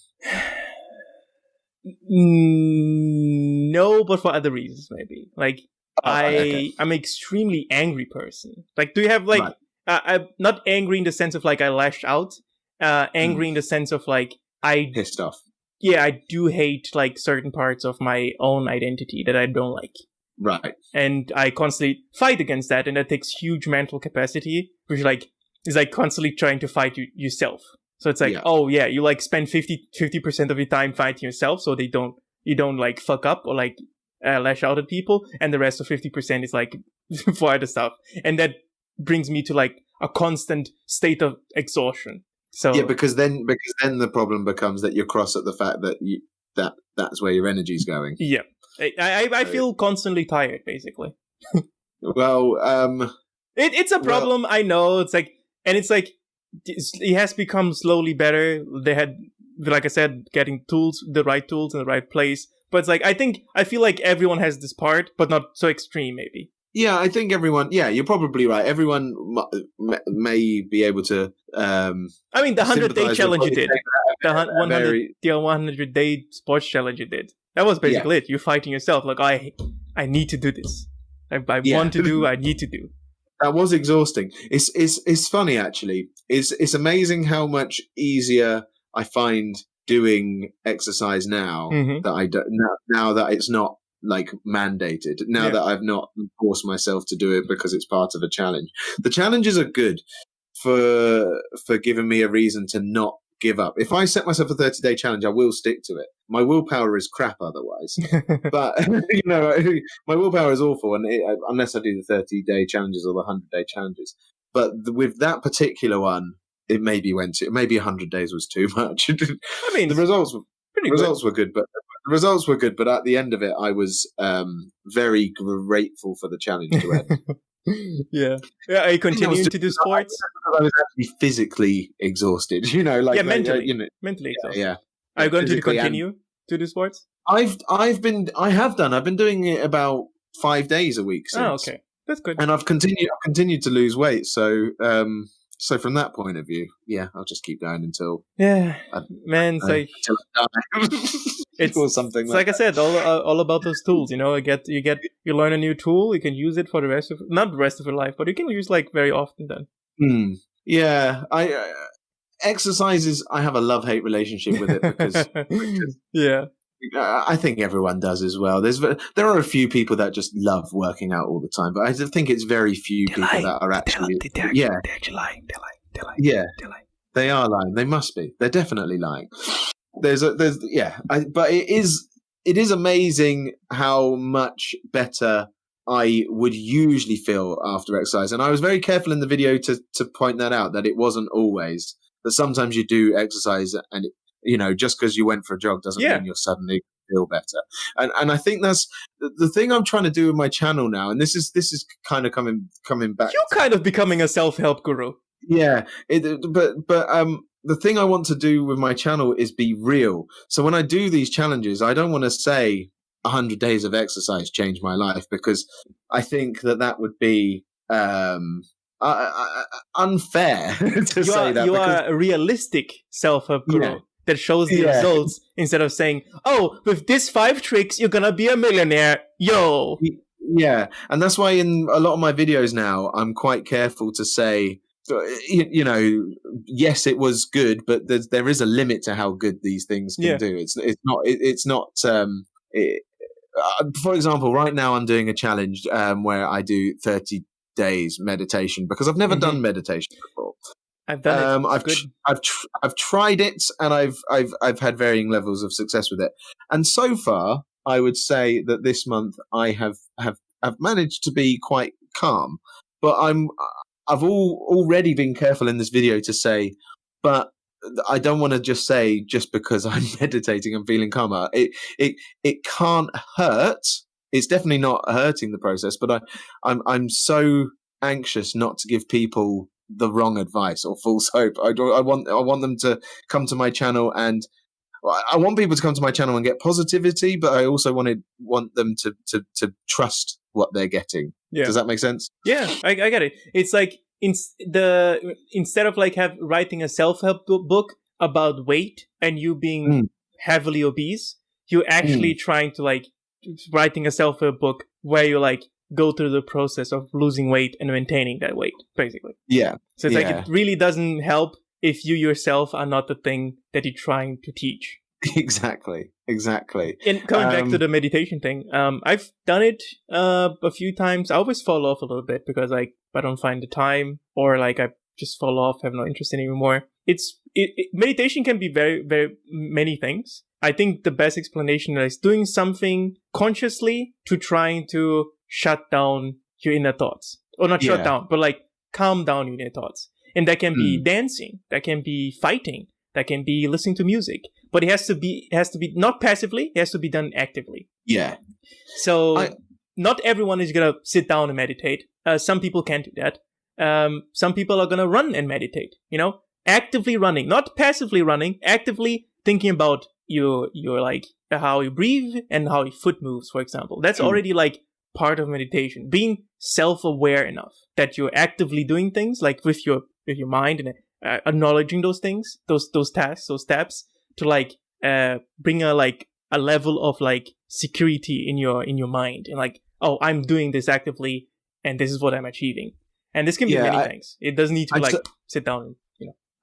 A: No, but for other reasons, maybe. Like, I'm an extremely angry person. Like, do you have, like, I'm not angry in the sense of, like, I lash out. Angry in the sense of, like,
B: pissed off.
A: Yeah, I do hate, like, certain parts of my own identity that I don't like.
B: Right.
A: And I constantly fight against that, and that takes huge mental capacity, which, like, is, like, constantly trying to fight yourself. So it's like, you like spend 50% of your time fighting yourself, so you don't like fuck up or like lash out at people, and the rest of 50% is like for other stuff, and that brings me to like a constant state of exhaustion. So
B: yeah, because then the problem becomes that you're cross at the fact that that's where your energy's going.
A: Yeah, I feel constantly tired, basically.
B: Well,
A: it's a problem. I know it's like, and it's like. It has become slowly better. They had, like I said, getting the right tools in the right place. But it's like, I feel like everyone has this part, but not so extreme, maybe.
B: Yeah, I think everyone, you're probably right. Everyone may be able to.
A: I mean, the 100-day challenge you did. The 100-day sports challenge you did. That was basically it. You're fighting yourself. Like, I need to do this. I want to do, I need to do.
B: That was exhausting. It's funny actually. It's amazing how much easier I find doing exercise now that I do, now that it's not like mandated. Now that I've not forced myself to do it because it's part of a challenge. The challenges are good for giving me a reason to not give up. If I set myself a 30-day challenge, I will stick to it. My willpower is crap otherwise. But, you know, my willpower is awful unless I do the 30-day challenges or the 100-day challenges. But with that particular one, it maybe 100 days was too much. I mean, the results were good, but at the end of it, I was very grateful for the challenge to end.
A: Yeah. Are you continuing to do sports?
B: I was actually physically exhausted, you know, like
A: mentally, mentally exhausted.
B: Yeah.
A: Are you going to continue to do sports?
B: I've been doing it about 5 days a week since.
A: Oh, okay, that's good.
B: And I've continued to lose weight, so from that point of view, I'll just keep going until
A: until I
B: die.
A: It's
B: or something
A: like I said, all about those tools. You know, you learn a new tool, you can use it for not the rest of your life, but you can use like very often then.
B: Yeah, exercises. I have a love-hate relationship with it because I think everyone does as well. There are a few people that just love working out all the time, but I think it's very few people that are actually. They're actually lying. They're lying. They are lying. They must be. They're definitely lying. But it is amazing how much better I would usually feel after exercise, and I was very careful in the video to point that out, that it wasn't always. that sometimes you do exercise and, just because you went for a jog doesn't mean you're suddenly feel better. And I think that's the thing I'm trying to do with my channel now. And this is kind of coming back.
A: You're kind of becoming a self-help guru.
B: Yeah. But the thing I want to do with my channel is be real. So when I do these challenges, I don't want to say 100 days of exercise changed my life, because I think that would be unfair to say that.
A: You are a realistic self-help guru that shows the results, instead of saying, "Oh, with this 5 tricks, you're gonna be a millionaire." Yo.
B: Yeah, and that's why in a lot of my videos now, I'm quite careful to say, yes, it was good, but there is a limit to how good these things can do. It's not. For example, right now I'm doing a challenge where I do 30 days meditation, because I've never done meditation before.
A: I've done it.
B: I've tried it, and I've had varying levels of success with it. And so far, I would say that this month I have managed to be quite calm. But I've already been careful in this video to say, but I don't want to just say just because I'm meditating and feeling calmer. It can't hurt. It's definitely not hurting the process. But I'm so anxious not to give people the wrong advice or false hope. I want them to come to my channel, and I want people to come to my channel and get positivity, but I also want them to trust what they're getting. Yeah. Does that make sense?
A: Yeah, I get it. It's like instead of like writing a self-help book about weight and you being heavily obese, you're actually trying to like writing a self-help book where you like go through the process of losing weight and maintaining that weight, basically.
B: Yeah.
A: So it's like it really doesn't help if you yourself are not the thing that you're trying to teach.
B: Exactly.
A: And coming back to the meditation thing, I've done it a few times. I always fall off a little bit because like I don't find the time, or like I just fall off, have no interest in it anymore. Meditation can be very, very many things. I think the best explanation is doing something consciously to trying to shut down your inner thoughts. Or not shut down, but like calm down your inner thoughts. And that can be dancing, that can be fighting, that can be listening to music. But it has to be not passively, it has to be done actively.
B: Yeah.
A: So not everyone is going to sit down and meditate. Some people can't do that. Some people are going to run and meditate, actively running, not passively running, actively thinking about your like how you breathe and how your foot moves, for example. That's already like part of meditation. Being self-aware enough that you're actively doing things like with your mind and acknowledging those things, those tasks, those steps to like bring a level of like security in your mind, and like, oh, I'm doing this actively and this is what I'm achieving. And this can be many things. It doesn't need to sit down and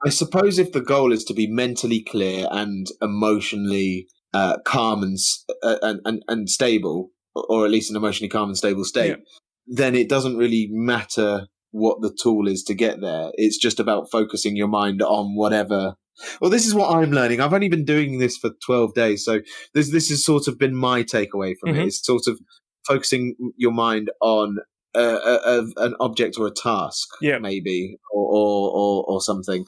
B: I suppose if the goal is to be mentally clear and emotionally calm and stable, or at least an emotionally calm and stable state, then it doesn't really matter what the tool is to get there. It's just about focusing your mind on whatever. Well, this is what I'm learning. I've only been doing this for 12 days. So this has sort of been my takeaway from it. It's sort of focusing your mind on an object or a task, maybe, or something.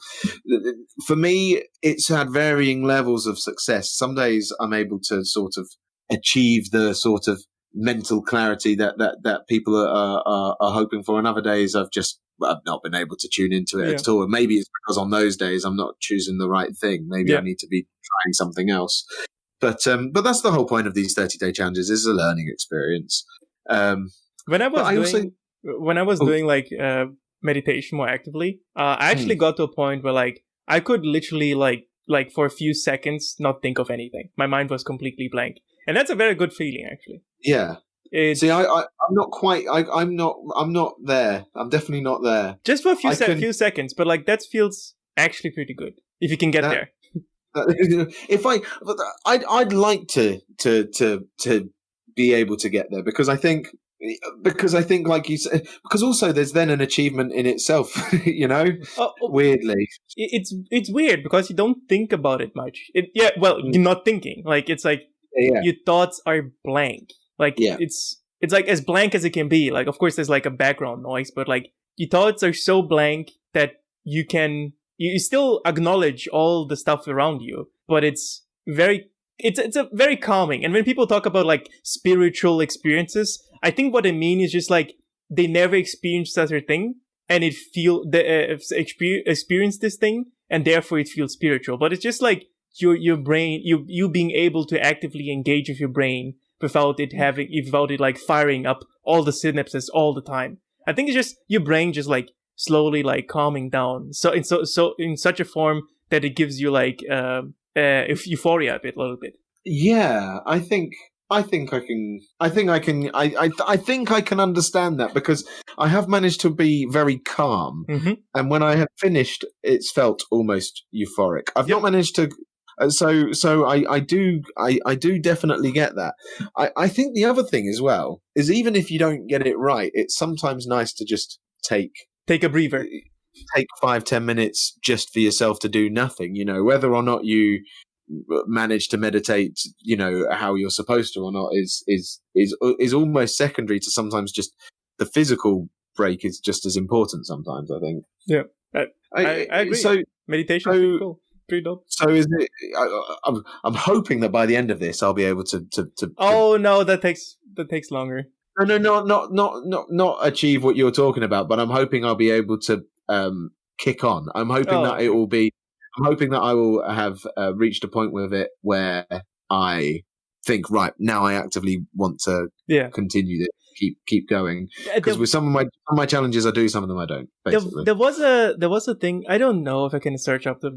B: For me, it's had varying levels of success. Some days I'm able to sort of achieve the sort of mental clarity that people are hoping for, and other days I've not been able to tune into it at all. And maybe it's because on those days I'm not choosing the right thing. Maybe I need to be trying something else. But that's the whole point of these 30-day challenges, is a learning experience.
A: When I was doing like meditation more actively, I actually got to a point where like I could literally like for a few seconds not think of anything. My mind was completely blank, and that's a very good feeling, actually.
B: Yeah. See, I'm not quite. I'm not there. I'm definitely not there.
A: Just for a few seconds, but like that feels actually pretty good if you can get there.
B: I'd like to be able to get there, because I think, like you said, because also there's then an achievement in itself, weirdly.
A: It's weird because you don't think about it much. You're not thinking. Like, it's like your thoughts are blank. Like, it's like as blank as it can be. Like, of course, there's like a background noise, but like your thoughts are so blank that you can you still acknowledge all the stuff around you, but it's a very calming. And when people talk about like spiritual experiences, I think what they mean is just like they never experienced such a thing, and experience this thing, and therefore it feels spiritual. But it's just like your brain, you being able to actively engage with your brain without it like firing up all the synapses all the time. I think it's just your brain just like slowly like calming down. So in such a form that it gives you like euphoria a little bit.
B: Yeah, I think I can understand that, because I have managed to be very calm, and when I have finished, it's felt almost euphoric. I've not managed to, so I do definitely get that. I think the other thing as well is, even if you don't get it right, it's sometimes nice to just take
A: a breather,
B: take 5-10 minutes just for yourself to do nothing. You know, whether or not you manage to meditate, you know, how you're supposed to or not is almost secondary to sometimes just the physical break is just as important sometimes, I think.
A: Yeah, I agree.
B: So
A: meditation is cool. Pretty dope.
B: So is it? I'm hoping that by the end of this, I'll be able to.
A: Oh no, that takes longer.
B: No, not achieve what you're talking about, but I'm hoping I'll be able to kick on. I'm hoping that it will be. I'm hoping that I will have reached a point with it where I think, right, now I actively want to continue this, keep going. Because with some of my challenges, I do, some of them I don't. Basically,
A: there was a thing. I don't know if I can search up the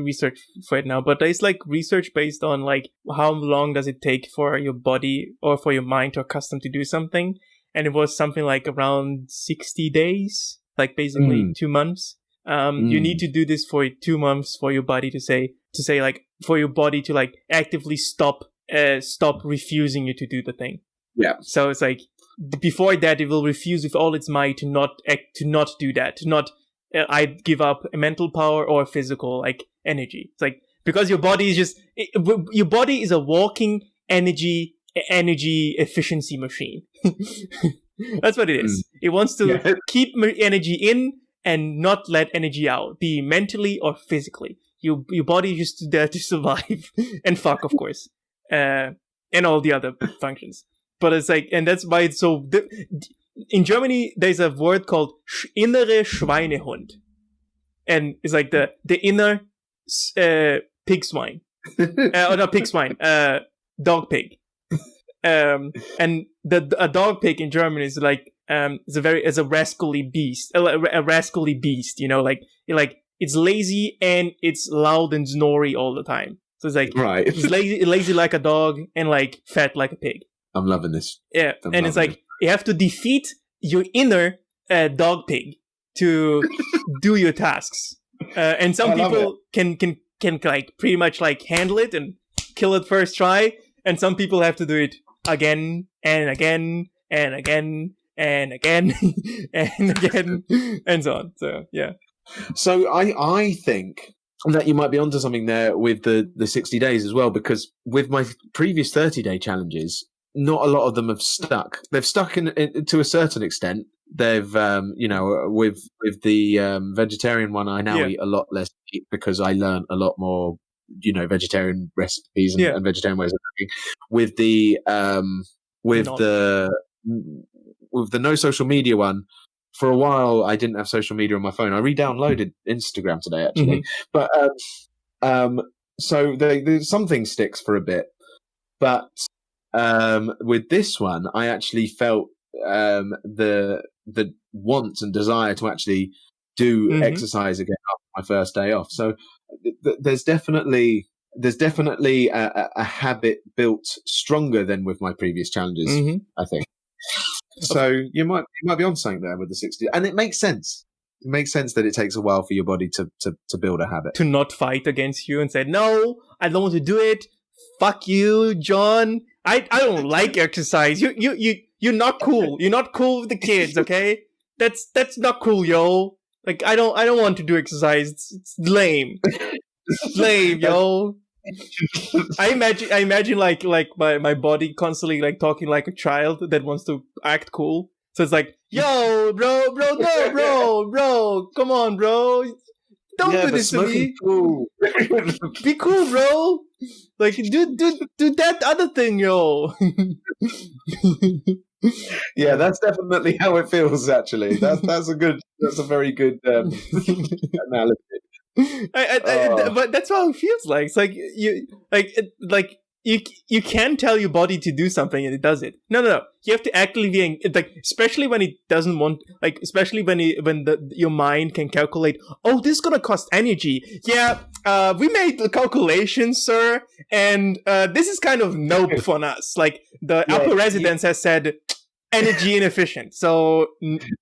A: research for it now, but there's like research based on like how long does it take for your body or for your mind to accustom to do something, and it was something like around 60 days, like basically 2 months. You need to do this for 2 months for your body to say like, for your body to like actively stop refusing you to do the thing.
B: Yeah.
A: So it's like before that it will refuse with all its might to not do that, to not give up mental power or physical like energy. It's like, because your body is just your body is a walking energy efficiency machine. That's what it is. It wants to keep energy in and not let energy out, be mentally or physically. Your body is just there to survive and fuck, of course, and all the other functions. But it's like, and that's why it's so. In Germany, there's a word called innere Schweinehund, and it's like the inner pig swine, or not pig swine, dog pig. And a dog pig in German is like is a rascally beast, you know, like it's lazy and it's loud and snory all the time. So it's like,
B: right,
A: it's lazy like a dog and like fat like a pig.
B: I'm loving this.
A: Yeah, and it's like you have to defeat your inner dog pig to do your tasks. And some people can like pretty much like handle it and kill it first try, and some people have to do it again and again and again and again and again and so on. So yeah.
B: So I think that you might be onto something there with the 60 days as well, because with my previous 30-day challenges, not a lot of them have stuck. They've stuck in to a certain extent. They've you know, with the vegetarian one, I now eat a lot less meat because I learned a lot more, you know, vegetarian recipes and vegetarian ways of cooking. With the no social media one, for a while I didn't have social media on my phone. I re-downloaded Instagram today actually, but so something sticks for a bit. But with this one, I actually felt the want and desire to actually do exercise again after my first day off. So there's definitely a habit built stronger than with my previous challenges, I think. So you might be on something there with the 60, and it makes sense. It makes sense that it takes a while for your body to build a habit.
A: To not fight against you and say, no, I don't want to do it. Fuck you, John. I don't like exercise. You're not cool. You're not cool with the kids, okay? That's not cool, yo. Like, I don't want to do exercise. It's lame. It's lame, yo. I imagine like my body constantly like talking like a child that wants to act cool. So it's like, yo, bro, no, bro, come on, bro. Don't do this to me.
B: Cool.
A: Be cool, bro. Like, do that other thing, yo.
B: Yeah, that's definitely how it feels. Actually, that's a very good analogy.
A: But that's how it feels like. It's like you can tell your body to do something and it does it. No. You have to actively be like, especially when it doesn't want, like, especially when your mind can calculate. Oh, this is gonna cost energy. Yeah, we made the calculations, sir, and this is kind of nope for us. Like the upper residence has said. Energy inefficient, so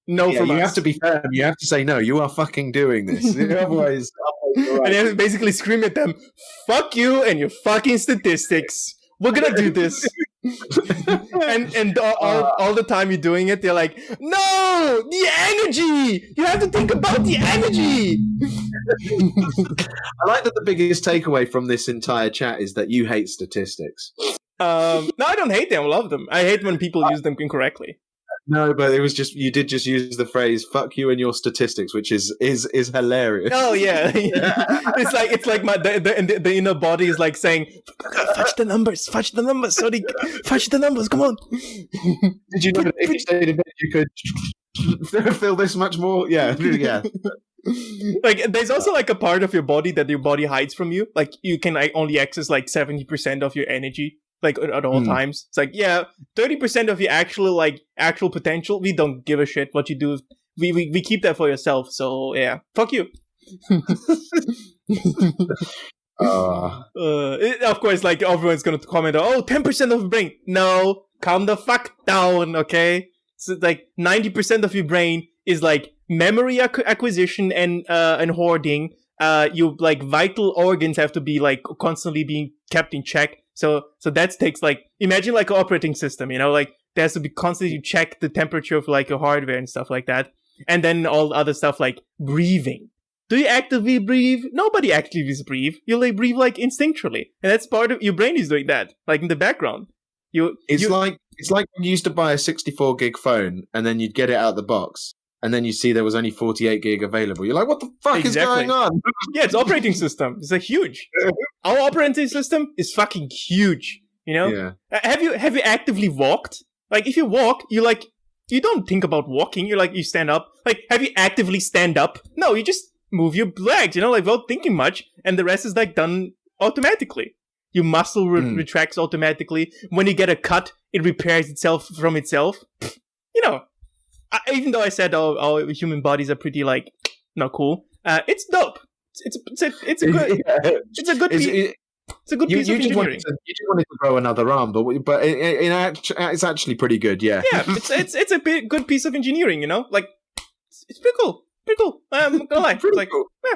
A: no from us.
B: You have to be firm. You have to say no. You are fucking doing this. Otherwise,
A: right. And then basically scream at them, "Fuck you and your fucking statistics. We're gonna do this." and all the time you're doing it, they're like, "No, the energy. You have to think about the energy."
B: I like that the biggest takeaway from this entire chat is that you hate statistics.
A: No, I don't hate them. I love them. I hate when people use them incorrectly.
B: No, but it was just you did just use the phrase "fuck you and your statistics," which is hilarious.
A: Oh yeah, it's like the inner body is like saying, "Fudge the numbers, sorry, fudge the numbers. Come on."
B: Did you know that if you stayed in bed, you could feel this much more? Yeah.
A: Like there's also like a part of your body that your body hides from you. Like you can only access like 70% of your energy. Like at all times. It's like, yeah, 30% of your actual potential, we don't give a shit what you do. We keep that for yourself. So yeah, fuck you. Of course, like everyone's gonna comment, 10% of the brain. No, calm the fuck down, okay? So like 90% of your brain is like memory acquisition and hoarding. You like vital organs have to be like constantly being kept in check. So that takes like, imagine like an operating system, like there has to be constantly you check the temperature of like your hardware and stuff like that. And then all other stuff like breathing. Do you actively breathe? Nobody actively breathe. You like breathe like instinctually. And that's part of your brain is doing that, like in the background. It's like when you used to buy a 64 gig phone and then you'd get it out of the box. And then you see there was only 48 gig available. You're like, what the fuck is going on?
B: Yeah,
A: it's operating system. It's like huge. Our operating system is fucking huge.
B: Yeah.
A: Have you actively walked? Like, if you walk, you don't think about walking. You're like, you stand up. Like, have you actively stand up? No, you just move your legs, like without thinking much. And the rest is like done automatically. Your muscle retracts automatically. When you get a cut, it repairs itself from itself. Even though I said our human bodies are pretty like not cool, it's dope. It's a good piece of engineering.
B: You just wanted to grow another arm, but it's actually pretty good. Yeah.
A: Yeah, it's a good piece of engineering. Like it's pretty cool. Pretty cool. I'm gonna lie. Pretty cool. Yeah.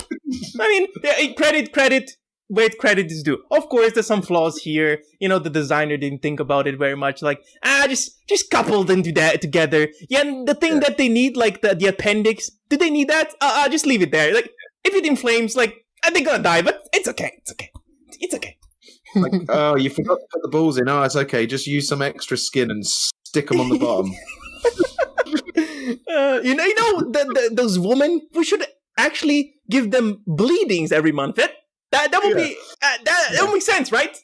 A: I mean, credit. Wait, credit is due. Of course, there's some flaws here. The designer didn't think about it very much. Like, just couple them together. Yeah, and the thing that they need, like the appendix, do they need that? Just leave it there. Like, if it inflames, like, they're gonna die, but it's okay. It's okay.
B: Like, oh, you forgot to put the balls in. Oh, it's okay. Just use some extra skin and stick them on the bottom.
A: Those women, we should actually give them bleedings every month. That would be that would make sense, right?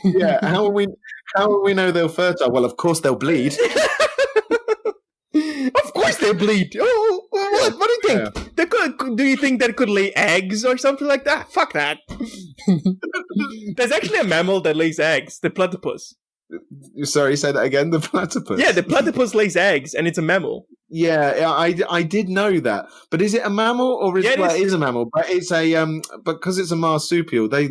B: Yeah. How will we know they're fertile? Well, of course they'll bleed.
A: Of course they bleed. Oh, what do you think? Yeah. Do you think that could lay eggs or something like that? Fuck that. There's actually a mammal that lays eggs, the platypus.
B: Sorry, say that again. The platypus.
A: Yeah, the platypus lays eggs, and it's a mammal.
B: Yeah, I did know that, but is it a mammal or is it is a mammal? But it's a because it's a marsupial. They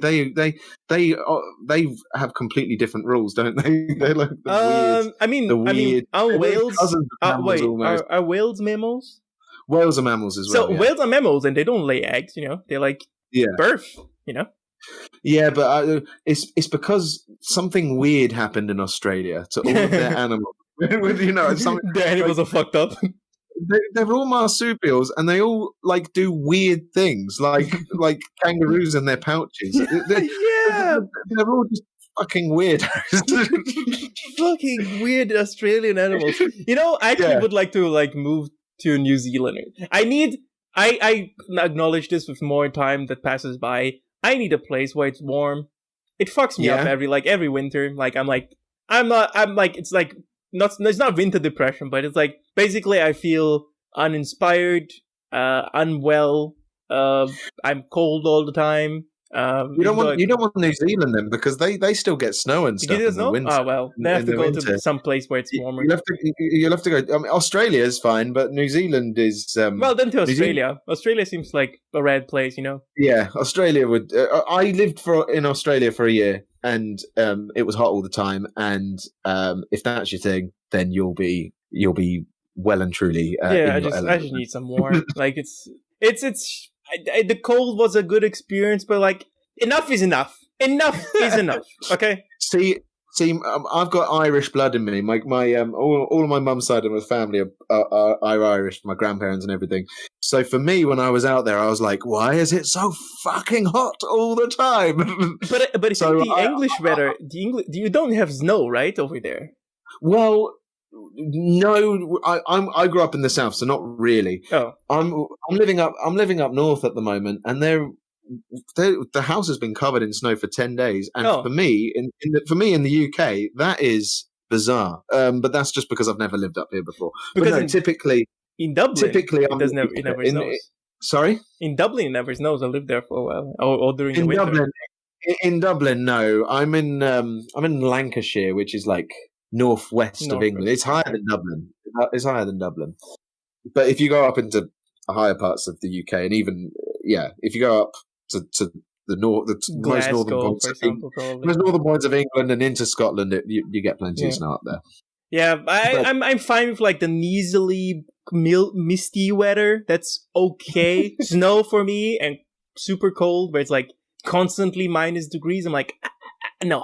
B: have completely different rules, don't they? They're like weird.
A: Are whales? Are whales mammals?
B: Whales are mammals as well.
A: So whales are mammals, and they don't lay eggs. They like birth.
B: Yeah, but it's because something weird happened in Australia to all of their animals.
A: The animals are fucked up.
B: They're all marsupials, and they all like do weird things, like kangaroos in their pouches. They're all just fucking weirdos.
A: Fucking weird Australian animals. I actually would like to move to New Zealand. I need I acknowledge this with more time that passes by. I need a place where it's warm. It fucks me up every winter. Like I'm like it's like it's not winter depression, but it's like basically I feel uninspired, unwell. I'm cold all the time.
B: You don't want New Zealand then, because they still get snow and stuff in the winter.
A: Oh well, they have to go to some place where it's warmer.
B: You'll have to go. I mean, Australia is fine, but New Zealand is.
A: Well, then to Australia. Australia seems like a red place, you know.
B: Yeah, Australia would. I lived in Australia for a year, and it was hot all the time. And if that's your thing, then you'll be well and truly.
A: I just need some warmth. Like it's. The cold was a good experience, but like enough is enough. Enough is enough. Okay.
B: See, I've got Irish blood in me. My all of my mum's side of my family are Irish. My grandparents and everything. So for me, when I was out there, I was like, why is it so fucking hot all the time?
A: But so the English weather, you don't have snow, right, over there?
B: Well. No, I grew up in the south, so not really.
A: Oh,
B: I'm living up north at the moment, and the house has been covered in snow for 10 days. And for me, in the UK, that is bizarre. But that's just because I've never lived up here before. Because no, typically
A: in Dublin, it never snows.
B: Sorry,
A: in Dublin, it never snows. I lived there for a while, or during the winter.
B: In Dublin, no, I'm in Lancashire, which is like northwest of England. It's higher than Dublin. But if you go up into higher parts of the UK, and even if you go up to the north, the most northern points of England and into Scotland, you get plenty of snow up there.
A: Yeah, I'm fine with like the nasally misty weather. That's okay. Snow for me, and super cold where it's like constantly minus degrees. I'm like, no.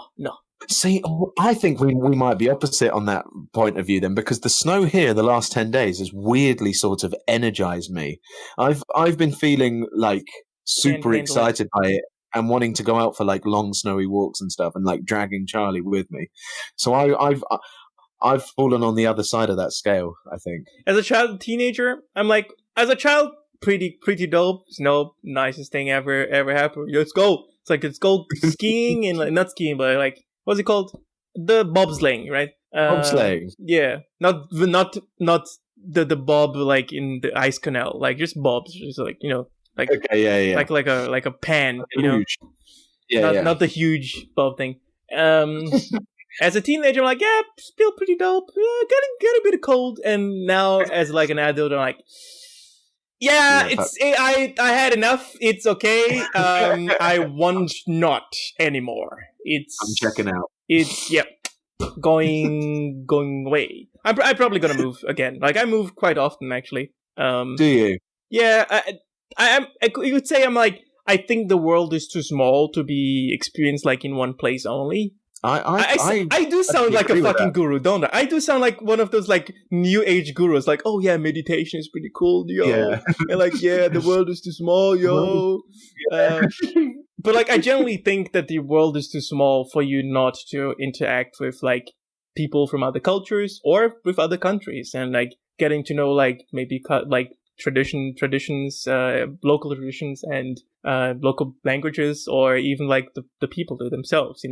B: See, I think we might be opposite on that point of view then, because the snow here the last 10 days has weirdly sort of energized me. I've been feeling like super excited by it and wanting to go out for like long snowy walks and stuff, and like dragging Charlie with me. So I've fallen on the other side of that scale, I think.
A: As a child, teenager, I'm like, as a child, pretty dope. Snow, nicest thing ever happened. Let's go. It's like, let's go skiing and like, not skiing, but like, what's it called? The bobsleighing, right?
B: Bobsleighing.
A: Yeah, not the bob like in the ice canal, like just bobs, just like like
B: okay, yeah.
A: like a pan,
B: huge.
A: Not the huge bob thing. As a teenager, I'm like, yeah, still pretty dope. Getting a bit cold, and now as like an adult, I'm like, I had enough. It's okay. I want not anymore.
B: I'm checking out.
A: It's going away. I'm probably gonna move again. Like I move quite often, actually.
B: Do you?
A: Yeah, I would say I'm like, I think the world is too small to be experienced like in one place only. I do sound like a fucking guru, don't I? I do sound like one of those like new age gurus, like, oh yeah, meditation is pretty cool, yo. Yeah. And like, yeah, the world is too small, yo. But like, I generally think that the world is too small for you not to interact with like people from other cultures or with other countries, and like getting to know like maybe like traditions, local traditions, and local languages, or even like the people themselves.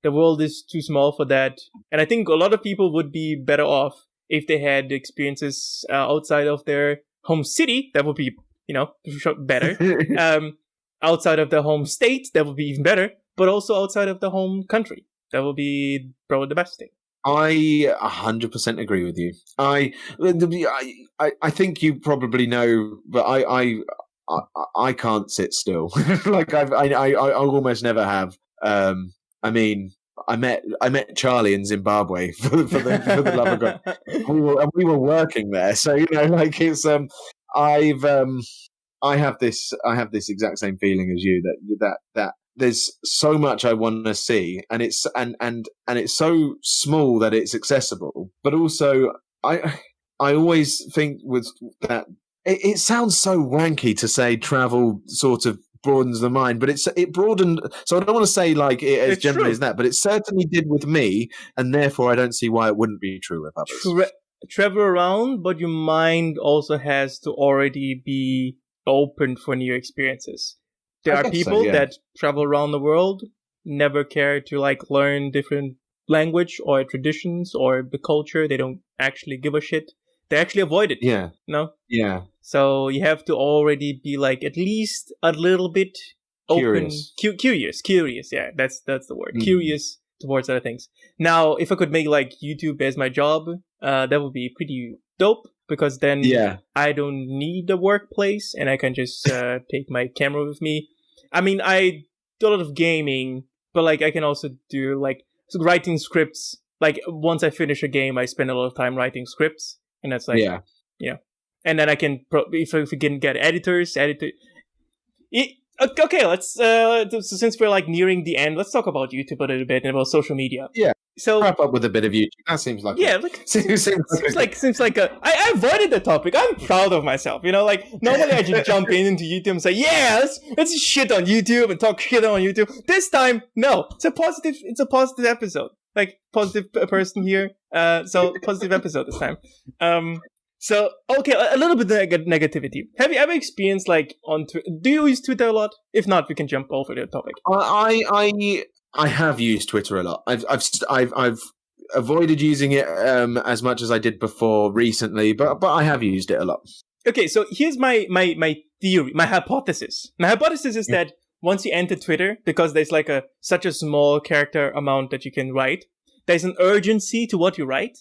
A: The world is too small for that, and I think a lot of people would be better off if they had experiences outside of their home city. That would be better. Outside of the home state, that would be even better, but also outside of the home country, that would be probably the best thing.
B: I 100% agree with you. I think you probably know, but I can't sit still. Like I almost never have. I mean, I met Charlie in Zimbabwe for the love of God. We were working there, so like it's I have this exact same feeling as you, that there's so much I want to see, and it's so small that it's accessible, but also I always think with that it sounds so wanky to say travel sort of broadens the mind, but it broadened. So I don't want to say like it as generally as that, but it certainly did with me, and therefore I don't see why it wouldn't be true with others.
A: Travel around, but your mind also has to already be open for new experiences. There are people that travel around the world, never care to like learn different language or traditions or the culture. They don't actually give a shit. They actually avoid it.
B: Yeah.
A: No?
B: Yeah.
A: So you have to already be like at least a little bit open. Curious. Yeah, that's the word. Curious towards other things. Now, if I could make like YouTube as my job, that would be pretty dope, because then I don't need a workplace and I can just take my camera with me. I mean, I do a lot of gaming, but like I can also do like writing scripts. Like once I finish a game, I spend a lot of time writing scripts, and that's like and then I can if we can get editors. Okay, let's since we're like nearing the end, let's talk about YouTube a little bit and about social media.
B: Yeah.
A: So
B: wrap up with a bit of YouTube. That seems like
A: seems like I avoided the topic. I'm proud of myself. You know, like normally I just jump into YouTube and say, yeah, let's shit on YouTube and talk shit on YouTube. This time, no, it's a positive episode. Like positive person here. So positive episode this time. So, okay, a little bit of negativity. Have you ever experienced, like, do you use Twitter a lot? If not, we can jump over the topic.
B: I have used Twitter a lot. I've avoided using it as much as I did before recently, but I have used it a lot.
A: Okay, so here's my theory, my hypothesis. My hypothesis is that once you enter Twitter, because there's like such a small character amount that you can write, there's an urgency to what you write.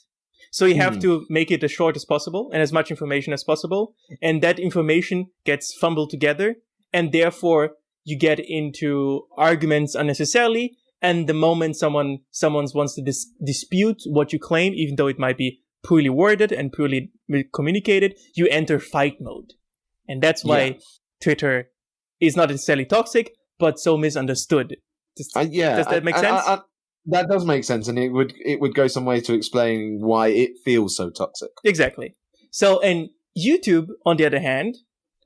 A: So you have to make it as short as possible and as much information as possible. And that information gets fumbled together. And therefore, you get into arguments unnecessarily. And the moment someone wants to dispute what you claim, even though it might be poorly worded and poorly communicated, you enter fight mode. And that's why Twitter is not necessarily toxic, but so misunderstood. Does that make sense?
B: That does make sense, and it would go some way to explain why it feels so toxic.
A: Exactly. So, and YouTube, on the other hand,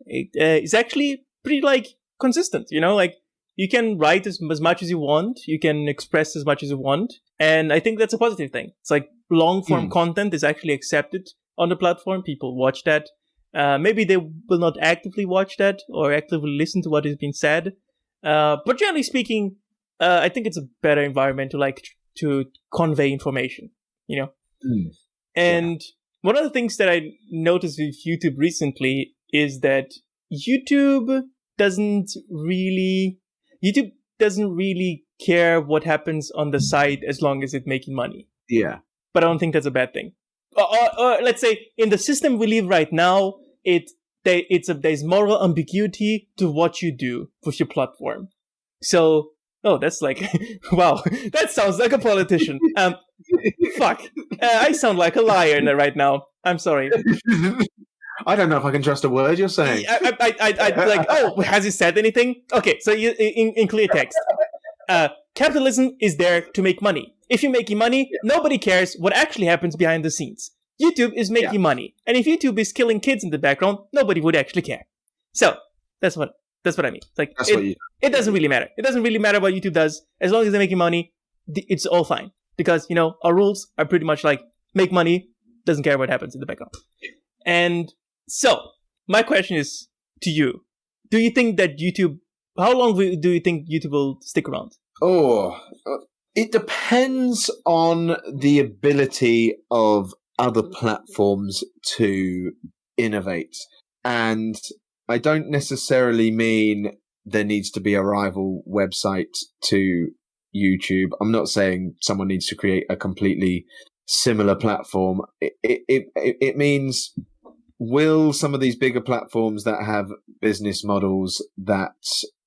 A: is actually pretty like consistent. You know, like you can write as much as you want, you can express as much as you want, and I think that's a positive thing. It's like long form content is actually accepted on the platform. People watch that. Maybe they will not actively watch that or actively listen to what is being said, but generally speaking, I think it's a better environment to convey information, you know? And one of the things that I noticed with YouTube recently is that YouTube doesn't really care what happens on the site as long as it's making money.
B: Yeah.
A: But I don't think that's a bad thing. Or let's say in the system we live right now, there's moral ambiguity to what you do with your platform. So, that's like, wow, that sounds like a politician. Fuck. I sound like a liar right now. I'm sorry.
B: I don't know if I can trust a word you're saying.
A: I like, has he said anything? Okay, so in clear text. Capitalism is there to make money. If you're making money, nobody cares what actually happens behind the scenes. YouTube is making money. And if YouTube is killing kids in the background, nobody would actually care. So, that's what I mean. Like it doesn't really matter. It doesn't really matter what YouTube does. As long as they're making money, it's all fine. Because, you know, our rules are pretty much like, make money, doesn't care what happens in the background. And so, my question is to you. Do you think that how long do you think YouTube will stick around?
B: It depends on the ability of other platforms to innovate. And I don't necessarily mean there needs to be a rival website to YouTube. I'm not saying someone needs to create a completely similar platform. It means, will some of these bigger platforms that have business models that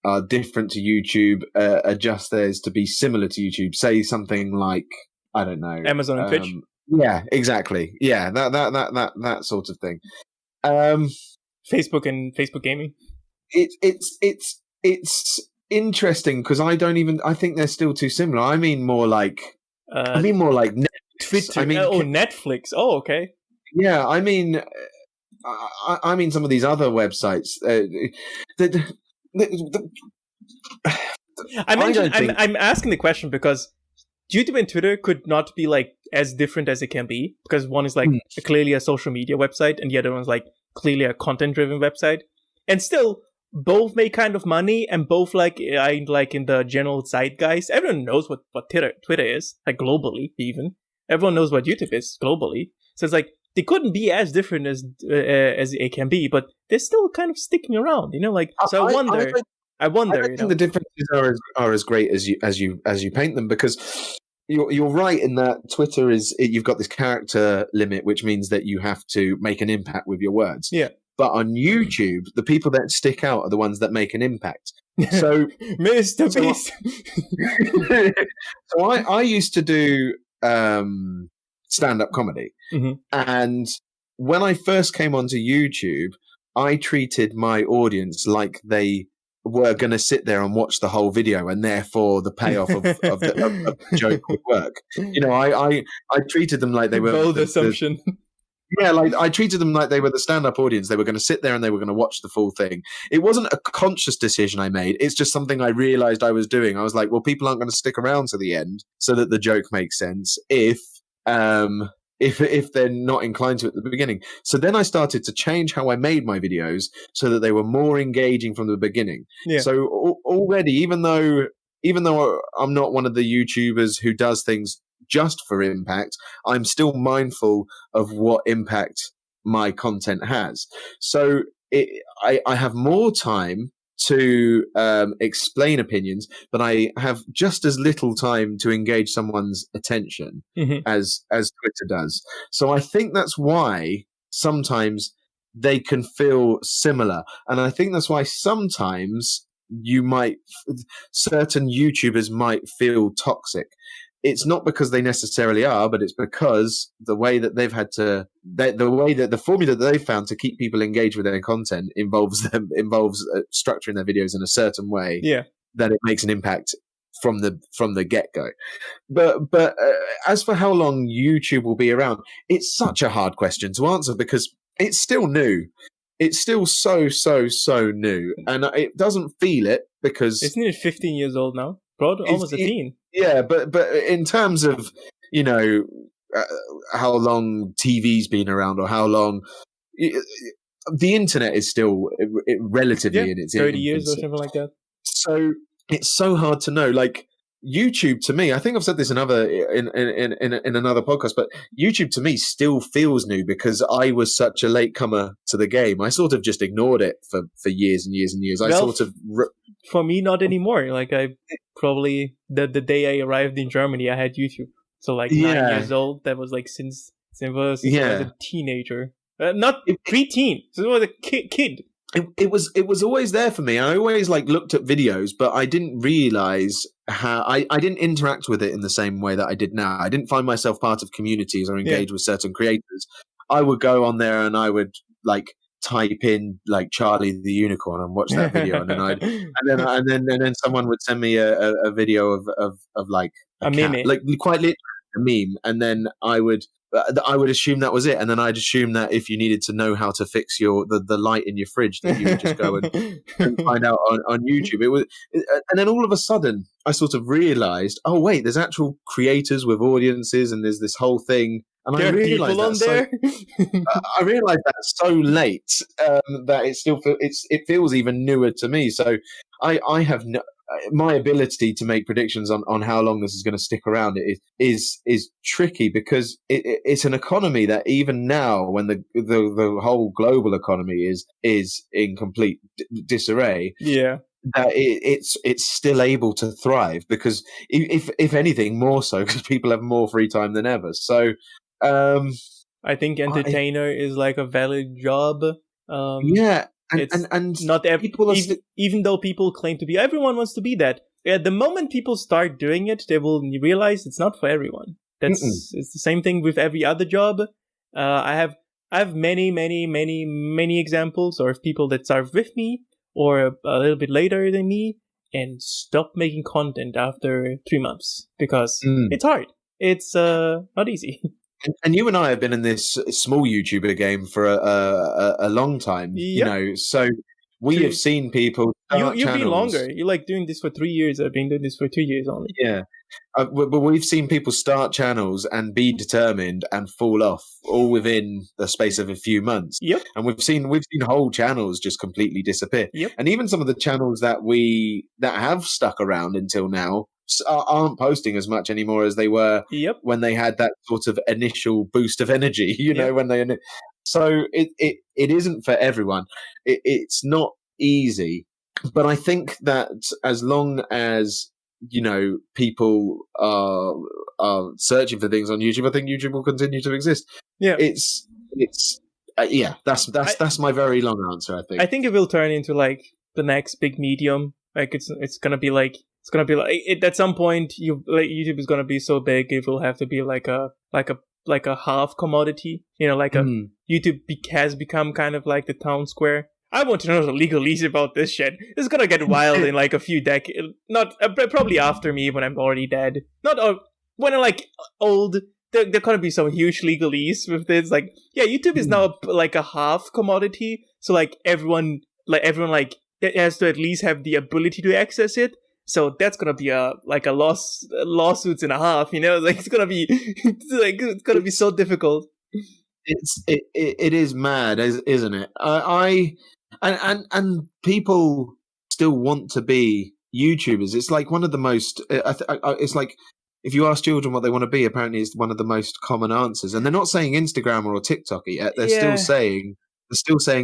B: are different to YouTube adjust theirs to be similar to YouTube? Say something like, I don't know,
A: Amazon and Twitch.
B: Yeah, exactly. Yeah, that sort of thing.
A: Facebook and Facebook gaming.
B: It's interesting because I think they're still too similar. I mean more like Netflix.
A: Twitter. Netflix. Oh, okay.
B: Yeah, I mean some of these other websites.
A: I'm asking the question because YouTube and Twitter could not be like as different as it can be, because one is like clearly a social media website and the other one's like clearly a content-driven website. and still both make kind of money, and both like in the general zeitgeist. Everyone knows what Twitter is, like globally even. Everyone knows what YouTube is globally. So it's like they couldn't be as different as it can be, but they're still kind of sticking around, Like, so I wonder. I
B: don't think the differences are as great as you paint them, because you're right in that Twitter you've got this character limit, which means that you have to make an impact with your words.
A: Yeah.
B: But on YouTube, the people that stick out are the ones that make an impact. So,
A: Mr. Beast.
B: So I used to do stand-up comedy, and when I first came onto YouTube, I treated my audience like they were going to sit there and watch the whole video, and therefore the payoff of the joke would work. I treated them like they were
A: bold assumption.
B: Yeah, like I treated them like they were the stand-up audience. They were going to sit there and they were going to watch the full thing. It wasn't a conscious decision I made. It's just something I realized I was doing. I was like, well, people aren't going to stick around to the end so that the joke makes sense if they're not inclined to at the beginning. So then I started to change how I made my videos so that they were more engaging from the beginning.
A: Yeah.
B: So already, even though I'm not one of the YouTubers who does things just for impact, I'm still mindful of what impact my content has. So I have more time to explain opinions, but I have just as little time to engage someone's attention as Twitter does. So I think that's why sometimes they can feel similar, and I think that's why sometimes certain YouTubers might feel toxic. It's not because they necessarily are, but it's because the way that they've had to, the formula that they've found to keep people engaged with their content involves structuring their videos in a certain way that it makes an impact from the get-go. But as for how long YouTube will be around, it's such a hard question to answer because it's still new. It's still so new, and it doesn't feel it because
A: isn't it 15 years old now? Bro, almost a teen.
B: Yeah, but in terms of how long TV's been around or how long the internet is still relatively in its
A: 30 years or something like that.
B: So it's so hard to know. Like YouTube to me, I think I've said this in another podcast, but YouTube to me still feels new because I was such a latecomer to the game. I sort of just ignored it for years and years and years.
A: For me, not anymore. Like I probably the day I arrived in Germany, I had YouTube. So like 9 years old. That was like since I was a teenager, not pre-teen. So I was a kid.
B: It was always there for me. I always looked at videos, but I didn't realize how I didn't interact with it in the same way that I did now. I didn't find myself part of communities or engage with certain creators. I would go on there and I would type in Charlie the Unicorn and watch that video, and then someone would send me a video of a
A: meme,
B: quite literally a meme, and then I would assume that was it, and then I'd assume that if you needed to know how to fix the light in your fridge, that you would just go and find out on YouTube. And then all of a sudden, I sort of realized, oh wait, there's actual creators with audiences, and there's this whole thing. And I realized I realized that so late that it feels even newer to me. So I have my ability to make predictions on how long this is going to stick around is tricky because it's an economy that even now, when the whole global economy is in complete disarray, that it's still able to thrive because if anything more so because people have more free time than ever. So
A: I think entertainer is like a valid job.
B: And
A: not people even though people claim to be, everyone wants to be that. Yeah, the moment people start doing it, they will realize it's not for everyone. It's the same thing with every other job. I have many examples of people that start with me or a little bit later than me and stop making content after 3 months because it's hard. It's not easy.
B: And you and I have been in this small YouTuber game for a long time, so we have seen people.
A: You've been longer. You're doing this for 3 years. I've been doing this for 2 years only.
B: Yeah. But we've seen people start channels and be determined and fall off all within the space of a few months.
A: Yep.
B: And we've seen whole channels just completely disappear.
A: Yep.
B: And even some of the channels that have stuck around until now aren't posting as much anymore as they were when they had that sort of initial boost of energy. You know, when they. So it isn't for everyone. It's not easy, but I think that as long as people are searching for things on YouTube, I think YouTube will continue to exist. Yeah, that's my very long answer. I think
A: it will turn into like the next big medium. Like it's gonna be like at some point YouTube is gonna be so big it will have to be like a half commodity. YouTube has become kind of like the town square. I want to know the legalese about this shit. It's gonna get wild in like a few decades. Not probably after me when I'm already dead. Not when I'm like old. There gonna be some huge legalese with this. Like, YouTube is now like a half commodity. So like everyone has to at least have the ability to access it. So that's gonna be lawsuits and a half. Like it's gonna be it's gonna be so difficult.
B: It is mad, isn't it? And people still want to be YouTubers. It's like one of the most. It's like if you ask children what they want to be, apparently it's one of the most common answers. And they're not saying Instagrammer or TikToker yet. They're still saying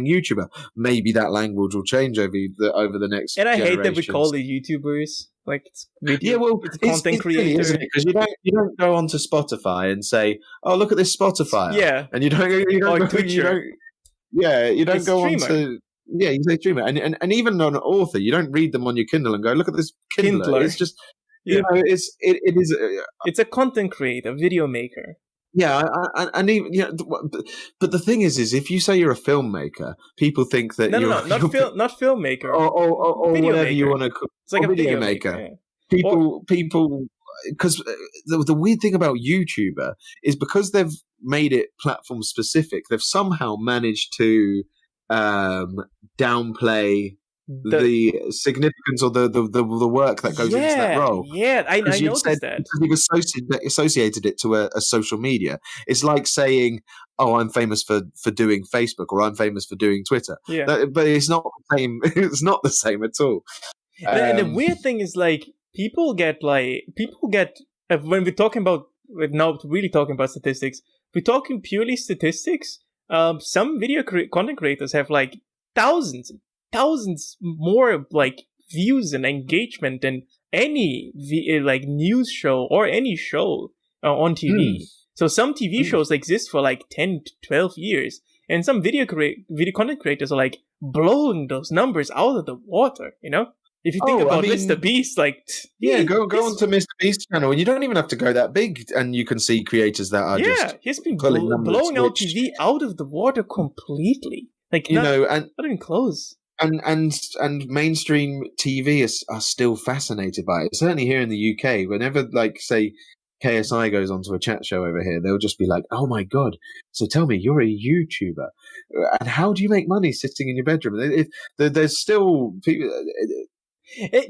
B: YouTuber. Maybe that language will change over the next.
A: And I hate that we call it YouTubers. Like it's video, it's content creator,
B: really, isn't it? Because you don't go onto Spotify and say, "Oh, look at this Spotify."
A: Yeah,
B: and you don't go on to. Yeah, you say streamer, and even on an author, you don't read them on your Kindle and go, "Look at this Kindler." It's just,
A: it's a content creator, video maker.
B: Yeah, and even but the thing is if you say you're a filmmaker, people think that
A: not filmmaker
B: or whatever
A: maker.
B: You want to call.
A: It's like
B: a video maker. People, because the weird thing about YouTuber is because they've made it platform specific, they've somehow managed to downplay the significance or the work that goes into that role.
A: Yeah, I noticed that.
B: Because you've associated it to a social media. It's like saying, "Oh, I'm famous for doing Facebook," or "I'm famous for doing Twitter." Yeah, but it's not the same. It's not the same at all.
A: And the weird thing is, like, people get when we're talking about, we're not really talking about statistics. We're talking purely statistics. Some video content creators have like thousands more like views and engagement than any like news show or any show on TV. So some TV shows exist for like 10 to 12 years, and some video content creators are like blowing those numbers out of the water. If you think about Mr. Beast, like
B: go onto Mr. Beast's channel, and you don't even have to go that big, and you can see creators that are
A: he's been blowing out TV out of the water completely. Like not even close.
B: And mainstream TV are still fascinated by it. Certainly here in the UK, whenever like say KSI goes onto a chat show over here, they'll just be like, "Oh my god! So tell me, you're a YouTuber, and how do you make money sitting in your bedroom?" There's still people.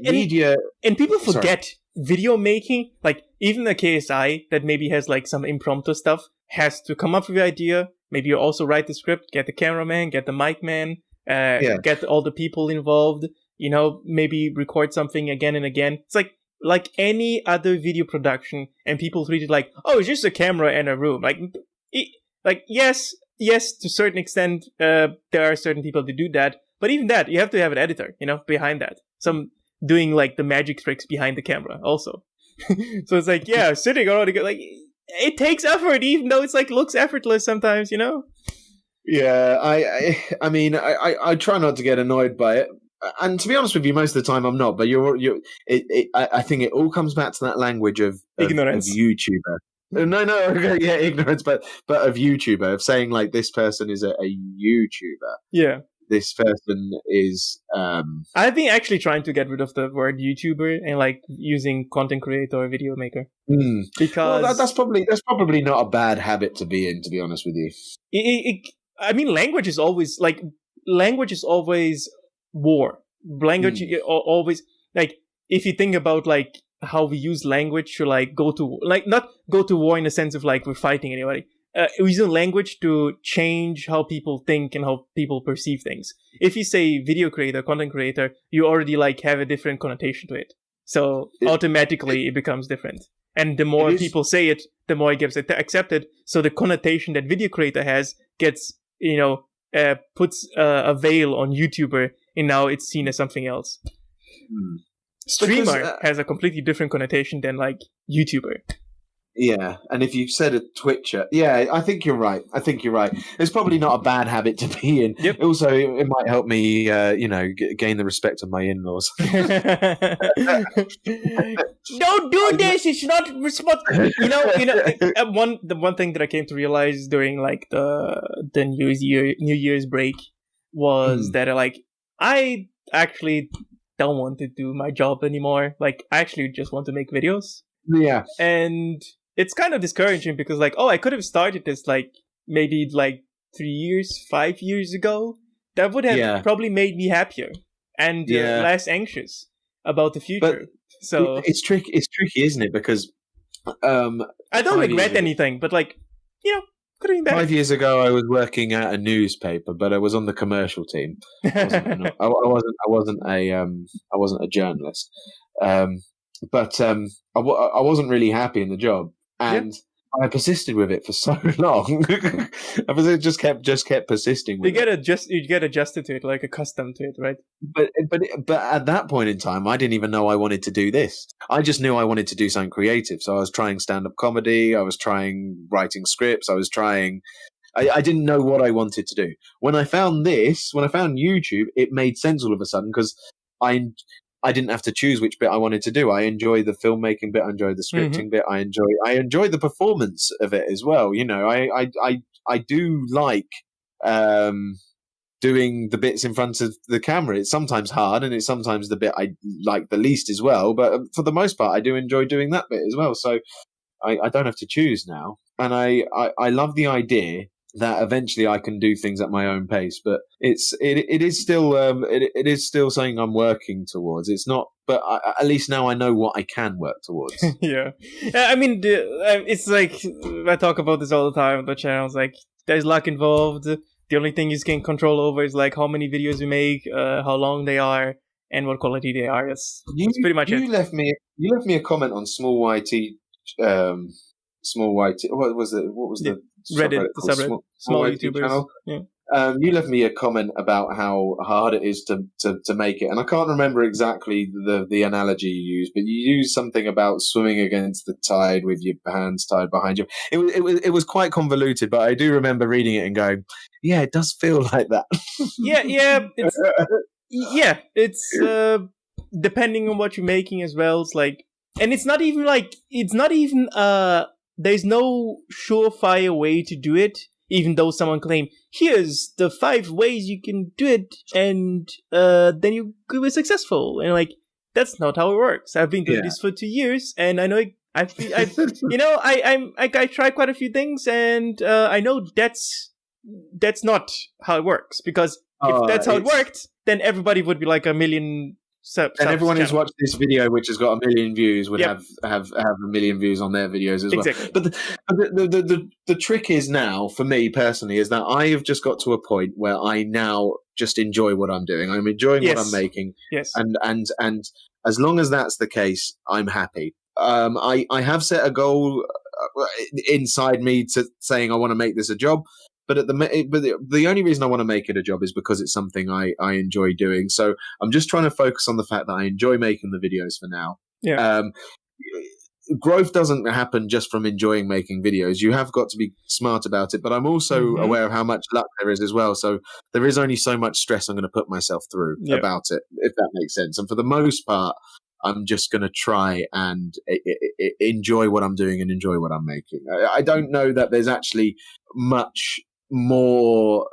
B: Media
A: and people forget video making. Like even the KSI that maybe has like some impromptu stuff has to come up with the idea. Maybe you also write the script, get the cameraman, get the mic man, get all the people involved. Maybe record something again and again. It's like any other video production, and people treat it like, oh, it's just a camera and a room. Yes, to a certain extent, there are certain people that do that. But even that, you have to have an editor, behind that. Some doing like the magic tricks behind the camera also. So it's like, sitting around, like, it takes effort, even though it's like looks effortless sometimes,
B: Yeah, I mean, I try not to get annoyed by it. And to be honest with you, most of the time I'm not. But I think it all comes back to that language of
A: ignorance.
B: Of YouTuber. No, ignorance, but of YouTuber, of saying like this person is a YouTuber.
A: Yeah.
B: This person is.
A: I've been actually trying to get rid of the word YouTuber and like using content creator or video maker because
B: that's probably not a bad habit to be in. To be honest with you,
A: I mean, language is always war. Language always like if you think about like how we use language to like not go to war in the sense of like we're fighting anybody. We use language to change how people think and how people perceive things. If you say video creator, content creator, you already like have a different connotation to it. So automatically it becomes different. And the more people say it, the more it gets accepted. So the connotation that video creator has gets, puts a veil on YouTuber, and now it's seen as something else. Streamer has a completely different connotation than like YouTuber.
B: Yeah, and if you said a Twitcher, I think you're right. It's probably not a bad habit to be in.
A: Yep.
B: Also, it might help me, gain the respect of my in-laws.
A: Don't do this. It's not responsible. The one thing that I came to realize during like the New Year's break was that I actually don't want to do my job anymore. Like, I actually just want to make videos.
B: Yeah,
A: and it's kind of discouraging because I could have started this maybe 3 years, 5 years ago. That would have probably made me happier and less anxious about the future.
B: But
A: so
B: it's tricky, isn't it? Because
A: I don't regret anything, but could have been better.
B: 5 years ago, I was working at a newspaper, but I was on the commercial team. I wasn't a journalist. But I wasn't really happy in the job, and I persisted with it for so long. I just kept persisting with it.
A: You get adjusted to it, accustomed to it, right?
B: But at that point in time, I didn't even know I wanted to do this. I just knew I wanted to do something creative. So I was trying stand-up comedy. I was trying writing scripts. I didn't know what I wanted to do. When I found YouTube, it made sense all of a sudden because I didn't have to choose which bit I wanted to do. I enjoy the filmmaking bit. I enjoy the scripting bit. I enjoy the performance of it as well. I do like doing the bits in front of the camera. It's sometimes hard, and it's sometimes the bit I like the least as well. But for the most part, I do enjoy doing that bit as well. So I don't have to choose now, and I love the idea that eventually I can do things at my own pace, but it is still something I'm working towards. It's not, but at least now I know what I can work towards.
A: Yeah, I mean, it's like I talk about this all the time on the channel. It's like there's luck involved. The only thing you can control over is like how many videos you make, how long they are, and what quality they are. That's pretty much it.
B: You left me a comment on Small YT. What was the
A: Reddit, the subreddit, small YouTubers
B: channel.
A: Yeah.
B: You left me a comment about how hard it is to make it, and I can't remember exactly the analogy you used, but you used something about swimming against the tide with your hands tied behind you. It was quite convoluted, but I do remember reading it and going, "Yeah, it does feel like that."
A: It's depending on what you're making as well. It's like, and it's not even there's no surefire way to do it, even though someone claim, here's the 5 ways you can do it, and then you could be successful. And that's not how it works. I've been doing this for 2 years, and I know I try quite a few things, and I know that's not how it works. Because if that's how it worked, then everybody would be like a million. And
B: everyone who's watched this video, which has got 1 million views, would have 1 million views on their videos as well.
A: Exactly.
B: But the trick is now, for me personally, is that I have just got to a point where I now just enjoy what I'm doing. I'm enjoying what I'm making.
A: Yes.
B: And as long as that's the case, I'm happy. I have set a goal inside me to saying I want to make this a job. But the only reason I want to make it a job is because it's something I enjoy doing. So I'm just trying to focus on the fact that I enjoy making the videos for now.
A: Yeah.
B: Growth doesn't happen just from enjoying making videos. You have got to be smart about it. But I'm also aware of how much luck there is as well. So there is only so much stress I'm going to put myself through about it, if that makes sense. And for the most part, I'm just going to try and enjoy what I'm doing and enjoy what I'm making. I don't know that there's actually much more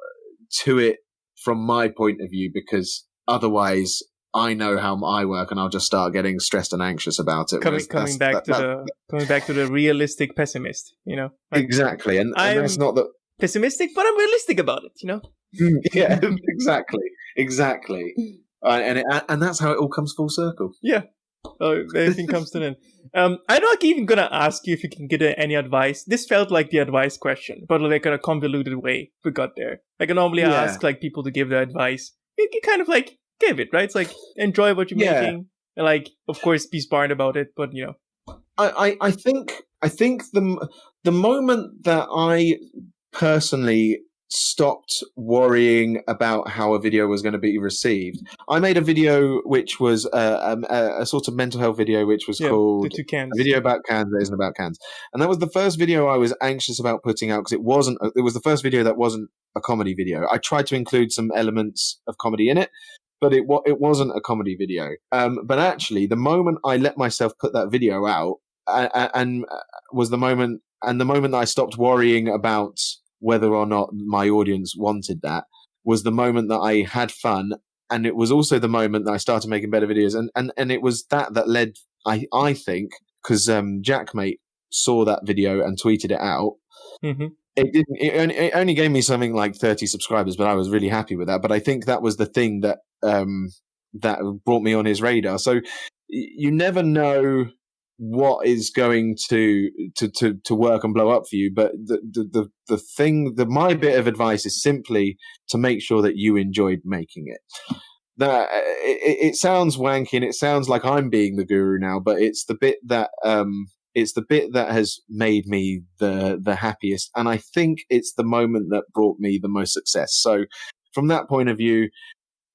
B: to it from my point of view, because otherwise I know how I work and I'll just start getting stressed and anxious about it.
A: Coming back to the realistic pessimist,
B: exactly. And that's not that
A: pessimistic, but I'm realistic about it,
B: Yeah, exactly. And that's how it all comes full circle.
A: Yeah. Everything comes to an end. I'm not even gonna ask you if you can get any advice. This felt like the advice question, but like in a convoluted way. We got there. Like I normally ask like people to give their advice. You kind of like give it, right? It's like enjoy what you're making, and like of course be smart about it. But you know,
B: I think the moment that I personally stopped worrying about how a video was going to be received. I made a video which was a sort of mental health video, which was called
A: The Two Cans.
B: A Video About Cans That Isn't About Cans. And that was the first video I was anxious about putting out because it was the first video that wasn't a comedy video. I tried to include some elements of comedy in it, but it wasn't a comedy video. But actually, the moment I let myself put that video out and was the moment that I stopped worrying about whether or not my audience wanted that, was the moment that I had fun. And it was also the moment that I started making better videos. And it was that led, I think, because Jackmate saw that video and tweeted it out.
A: Mm-hmm.
B: It only gave me something like 30 subscribers, but I was really happy with that. But I think that was the thing that brought me on his radar. So you never know what is going to work and blow up for you, but my bit of advice is simply to make sure that you enjoyed making it. That it sounds wanky and it sounds like I'm being the guru now, but it's the bit that has made me the happiest, and I think it's the moment that brought me the most success. So from that point of view,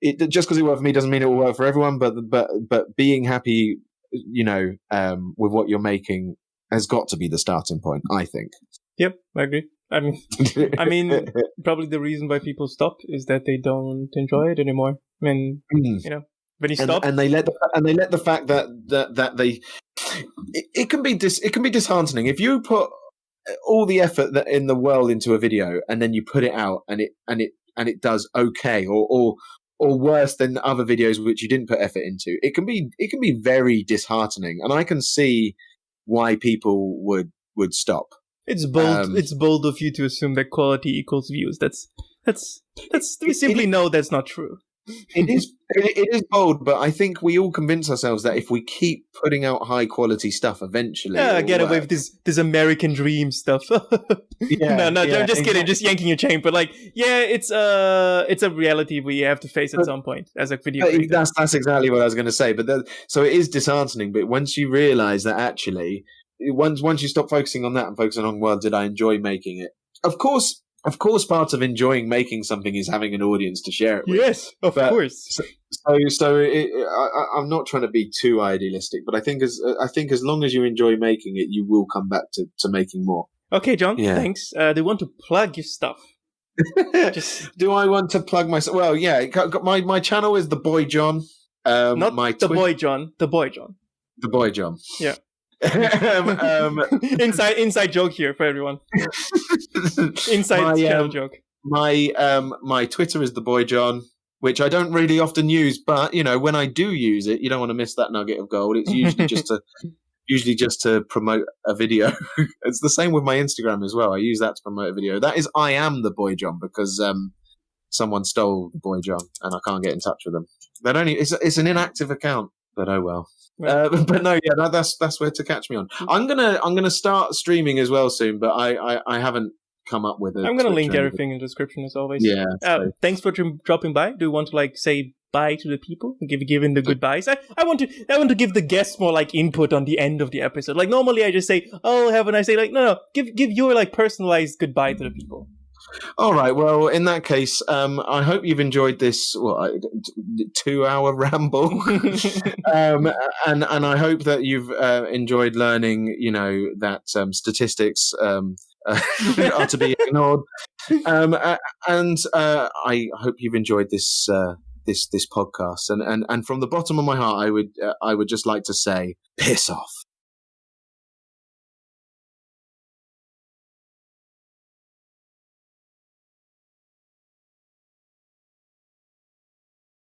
B: just because it worked for me doesn't mean it will work for everyone, but being happy, with what you're making has got to be the starting point, I think.
A: Yep, I agree. I mean, probably the reason why people stop is that they don't enjoy it anymore. I mean, when you stop,
B: and they let the fact that they, it can be disheartening if you put all the effort that in the world into a video and then you put it out and it does okay or worse than other videos which you didn't put effort into. It can be very disheartening, and I can see why people would stop.
A: It's bold. It's bold of you to assume that quality equals views. We simply know that's not true.
B: It is bold, but I think we all convince ourselves that if we keep putting out high quality stuff, eventually,
A: get away with this American dream stuff. I'm just kidding, just yanking your chain. But it's a reality we have to face at some point as a video creator.
B: That's exactly what I was going to say. But so it is disheartening. But once you realize that actually, once you stop focusing on that and focusing on, well, did I enjoy making it? Of course, part of enjoying making something is having an audience to share it with.
A: Yes, of course.
B: I'm not trying to be too idealistic, but I think as long as you enjoy making it, you will come back to making more.
A: Okay, John. Yeah. Thanks. Do you want to plug your stuff?
B: Do I want to plug myself? Well, yeah. My channel is The Boy John.
A: The Boy John. The Boy John.
B: The Boy John.
A: Yeah. Inside joke here for everyone. Channel joke.
B: My Twitter is The Boy John, which I don't really often use, but when I do use it, you don't want to miss that nugget of gold. It's usually just to promote a video. It's the same with my Instagram as well. I use that to promote a video. That is I am The Boy John because someone stole The Boy John and I can't get in touch with them. It's an inactive account, but oh well. But no, yeah, that's where to catch me on. I'm gonna start streaming as well soon, but I haven't come up with it.
A: I'm gonna link everything in the description as always.
B: Yeah.
A: Thanks for dropping by. Do you want to say bye to the people? Giving the goodbyes. I want to give the guests more input on the end of the episode. Normally I just say, "Oh, have a nice day." No. Give your personalized goodbye to the people.
B: All right. Well, in that case, I hope you've enjoyed this 2-hour ramble, and I hope that you've enjoyed learning, that statistics are to be ignored, and I hope you've enjoyed this podcast. And from the bottom of my heart, I would just like to say, piss off.